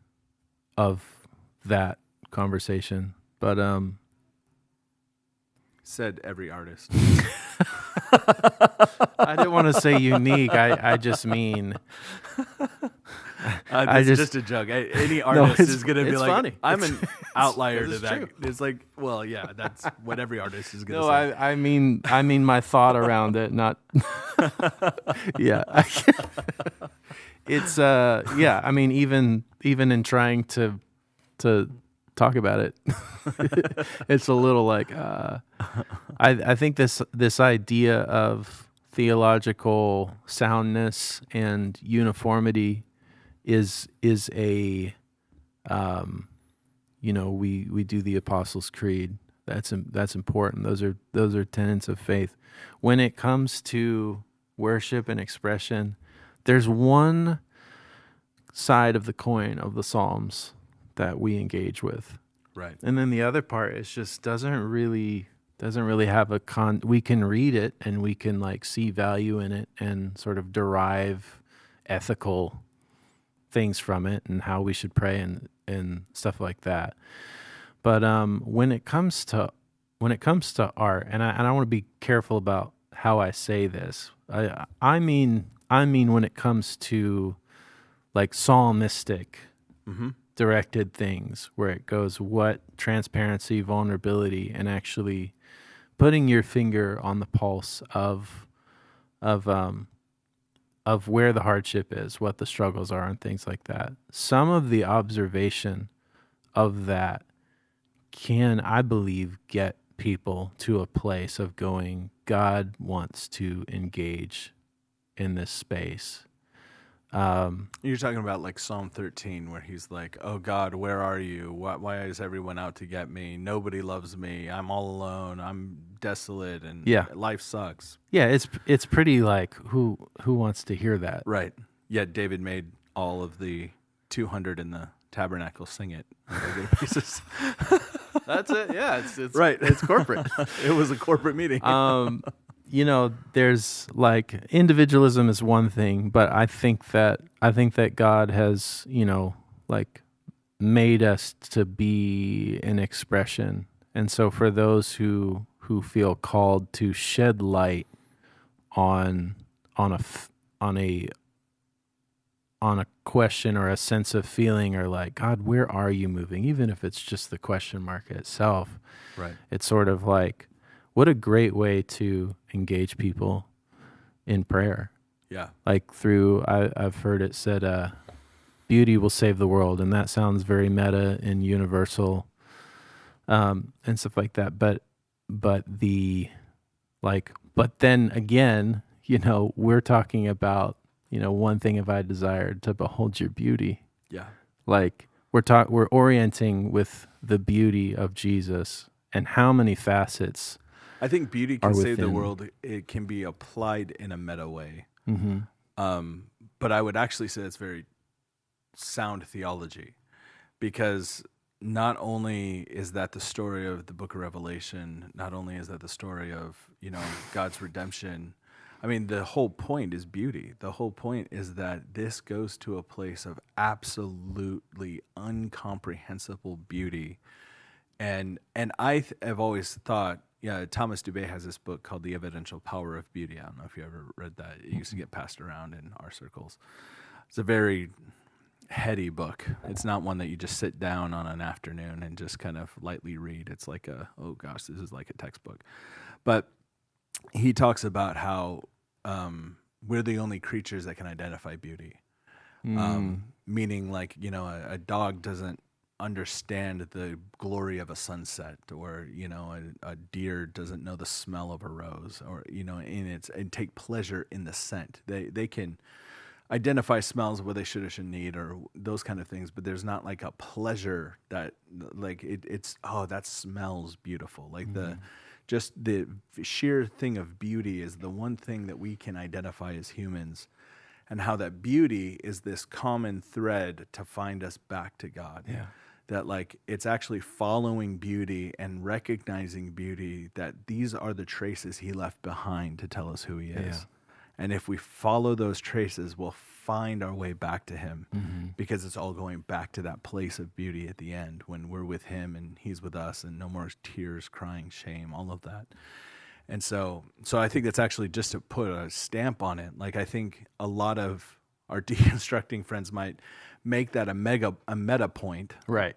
of that conversation, but said every artist. I didn't want to say unique. I just mean just a joke. Any artist is going to be like, funny. I'm an outlier to it's that. true. It's like, well, yeah, that's what every artist is going to No, say. I mean my thought around it, not. Yeah, it's yeah. I mean, even in trying to talk about it, it's a little like I think this idea of theological soundness and uniformity is a we do the Apostles' Creed. That's important. Those are tenets of faith. When it comes to worship and expression, there's one side of the coin of the Psalms that we engage with, Right. and then the other part is just doesn't really have we can read it and we can like see value in it and sort of derive ethical things from it and how we should pray and stuff like that. But when it comes to art, and I want to be careful about how I say this. I mean when it comes to like psalmistic directed things, where it goes what transparency, vulnerability, and actually putting your finger on the pulse of where the hardship is, what the struggles are, and things like that. Some of the observation of that can, I believe, get people to a place of going, God wants to engage in this space. You're talking about like Psalm 13, where he's like, oh God, where are you? Why is everyone out to get me? Nobody loves me. I'm all alone. I'm desolate, and life sucks. Yeah, it's pretty like, who wants to hear that? Right. Yet David made all of the 200 in the tabernacle sing it on regular basis. That's it. Yeah, it's right. It's corporate. It was a corporate meeting. There's like individualism is one thing, but I think that God has, like made us to be an expression. And so for those who feel called to shed light on a question or a sense of feeling, or like, God, where are you moving? Even if it's just the question mark itself. Right. It's sort of like, what a great way to engage people in prayer. Yeah. Like I've heard it said, beauty will save the world. And that sounds very meta and universal, and stuff like that. But then again, we're talking about, one thing have I desired, to behold your beauty. Yeah. Like we're orienting with the beauty of Jesus, and how many facets. I think beauty can save the world. It can be applied in a meta way. But I would actually say it's very sound theology, because not only is that the story of the book of Revelation, not only is that the story of, God's redemption. I mean, the whole point is beauty. The whole point is that this goes to a place of absolutely incomprehensible beauty. And I have always thought, Thomas Dubé has this book called The Evidential Power of Beauty. I don't know if you ever read that. It used to get passed around in our circles. It's a very heady book. It's not one that you just sit down on an afternoon and just kind of lightly read. It's like oh gosh, this is like a textbook. But he talks about how we're the only creatures that can identify beauty. Meaning like, a dog doesn't understand the glory of a sunset, or a deer doesn't know the smell of a rose, or and take pleasure in the scent. They can identify smells where they should or shouldn't need, or those kind of things, but there's not like a pleasure that like it's that smells beautiful. Like just the sheer thing of beauty is the one thing that we can identify as humans, and how that beauty is this common thread to find us back to God. Yeah. That like it's actually following beauty and recognizing beauty, that these are the traces he left behind to tell us who he is. Yeah. And if we follow those traces, we'll find our way back to him, because it's all going back to that place of beauty at the end when we're with him and he's with us, and no more tears, crying, shame, all of that. And so I think that's actually just to put a stamp on it. Like I think a lot of our deconstructing friends might make that a meta point, Right.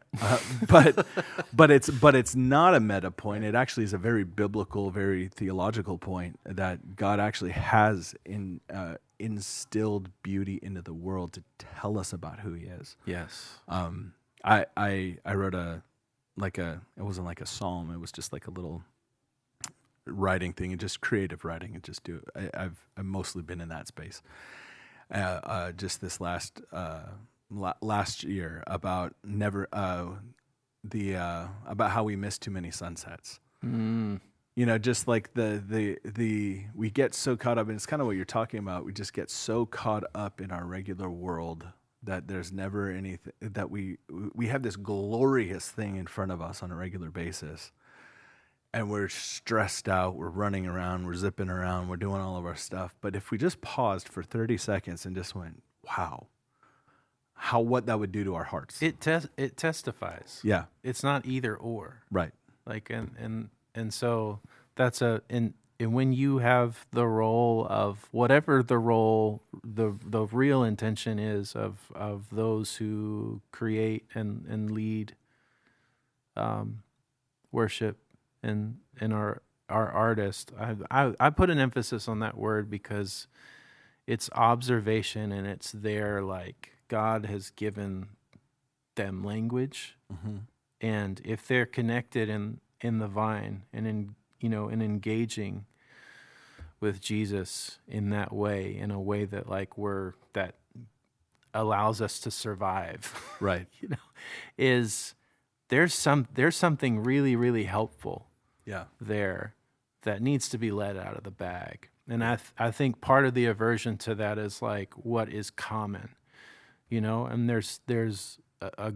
but it's not a meta point. It actually is a very biblical, very theological point that God actually has instilled beauty into the world to tell us about who he is. Yes. I wrote it wasn't like a psalm. It was just like a little writing thing, and just creative writing, and just I've mostly been in that space. Just this last year about about how we miss too many sunsets. Just like the we get so caught up, and it's kind of what you're talking about. We just get so caught up in our regular world that there's never anything that we have this glorious thing in front of us on a regular basis. And we're stressed out, we're running around, we're zipping around, we're doing all of our stuff. But if we just paused for 30 seconds and just went, wow, what that would do to our hearts. It testifies. Yeah. It's not either or. Right. Like, and so that's and when you have the role of whatever the role, the real intention is of those who create and lead worship, and our artist, I put an emphasis on that word because it's observation, and it's there, like God has given them language, and if they're connected in the vine and in engaging with Jesus in that way, in a way that that allows us to survive, right? There's something really, really helpful. Yeah. There that needs to be let out of the bag. And I think part of the aversion to that is like what is common, and there's a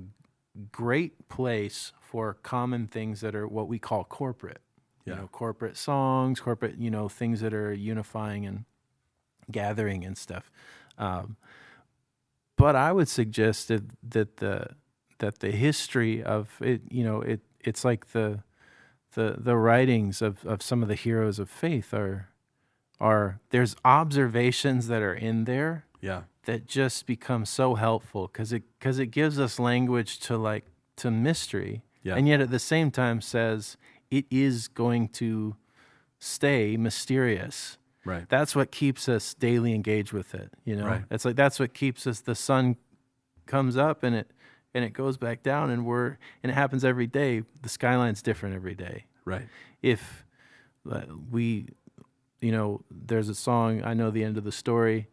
great place for common things that are what we call corporate, corporate songs, corporate, things that are unifying and gathering and stuff. But I would suggest that the history of it, it's like the writings of some of the heroes of faith are there's observations that are in there that just become so helpful because it gives us language to mystery, and yet at the same time says it is going to stay mysterious. Right. That's what keeps us daily engaged with it. Right. It's like that's what keeps us. The sun comes up and it goes back down, and it happens every day. The skyline's different every day. Right. If there's a song, I know the end of the story,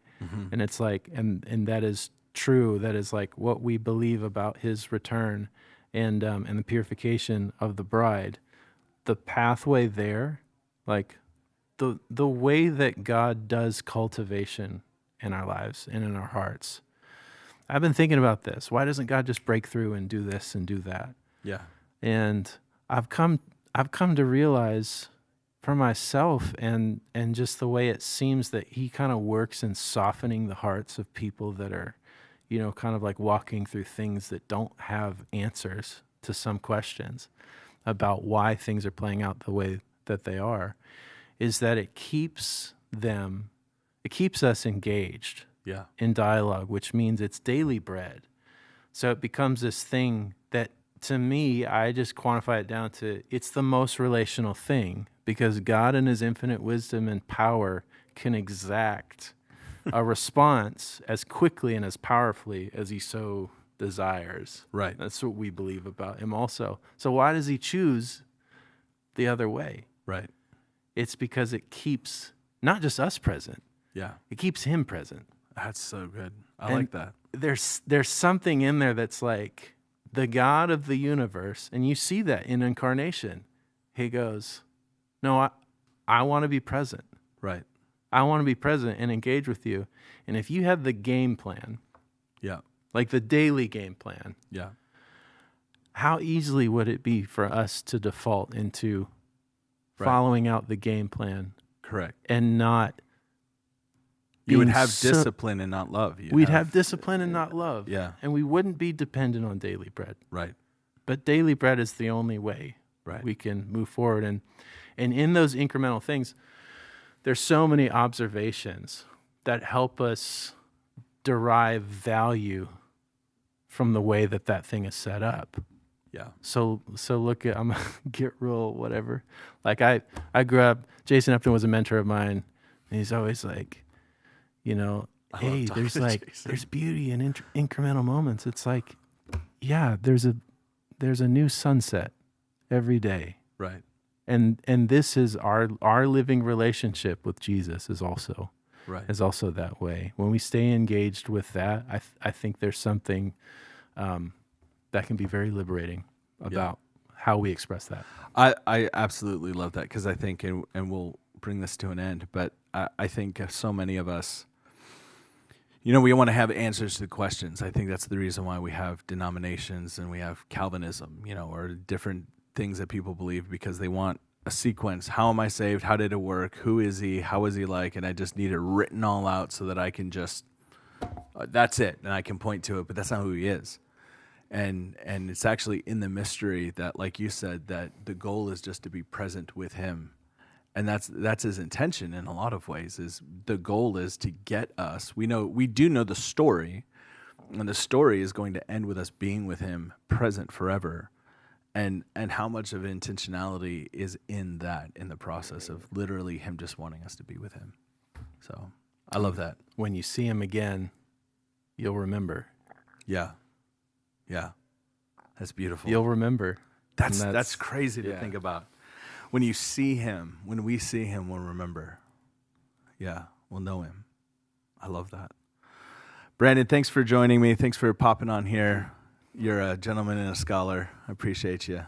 and it's like, and that is true. That is like what we believe about his return, and the purification of the bride. The pathway there, like the way that God does cultivation in our lives and in our hearts. I've been thinking about this. Why doesn't God just break through and do this and do that? Yeah. And I've come to realize for myself and just the way it seems that he kind of works in softening the hearts of people that are, kind of like walking through things that don't have answers to some questions about why things are playing out the way that they are, is that it keeps us engaged. Yeah. In dialogue, which means it's daily bread. So it becomes this thing that, to me, I just quantify it down to it's the most relational thing, because God in his infinite wisdom and power can exact a response as quickly and as powerfully as he so desires. Right. That's what we believe about him also. So why does he choose the other way? Right. It's because it keeps not just us present, Yeah. it keeps him present. That's so good. I And like that. There's something in there that's like the God of the universe, and you see that in incarnation. He goes, no, I want to be present. Right. I want to be present and engage with you. And if you have the game plan, Yeah. like the daily game plan, Yeah. how easily would it be for us to default into Right. following out the game plan Correct. and not You would being have so- discipline and not love. We'd have discipline and not love. Yeah. And we wouldn't be dependent on daily bread. Right. But daily bread is the only way Right. we can move forward. And in those incremental things, there's so many observations that help us derive value from the way that thing is set up. Yeah. So look at, I'm gonna get real whatever. Like I grew up, Jason Upton was a mentor of mine, and he's always like, you know, I love hey, talking there's to like Jason. there's beauty in incremental moments. It's like, yeah, there's a new sunset every day. Right. And this is our living relationship with Jesus is also Right. that way. When we stay engaged with that, I think there's something that can be very liberating about how we express that. I absolutely love that, because I think, and we'll bring this to an end, but I think so many of us, you know, we want to have answers to questions. I think that's the reason why we have denominations and we have Calvinism, you know, or different things that people believe, because they want a sequence. How am I saved? How did it work? Who is he? How is he like? And I just need it written all out so that I can just, that's it. And I can point to it, but that's not who he is. And it's actually in the mystery that, like you said, that the goal is just to be present with him. And that's his intention in a lot of ways. Is the goal is to get us. We do know the story, and the story is going to end with us being with him, present forever. And how much of intentionality is in that, in the process of literally him just wanting us to be with him. So I love that. When you see him again, you'll remember. Yeah. Yeah. That's beautiful. You'll remember. That's crazy to yeah. think about. When you see him, when we see him, we'll remember. Yeah, we'll know him. I love that. Brandon, thanks for joining me. Thanks for popping on here. You're a gentleman and a scholar. I appreciate you.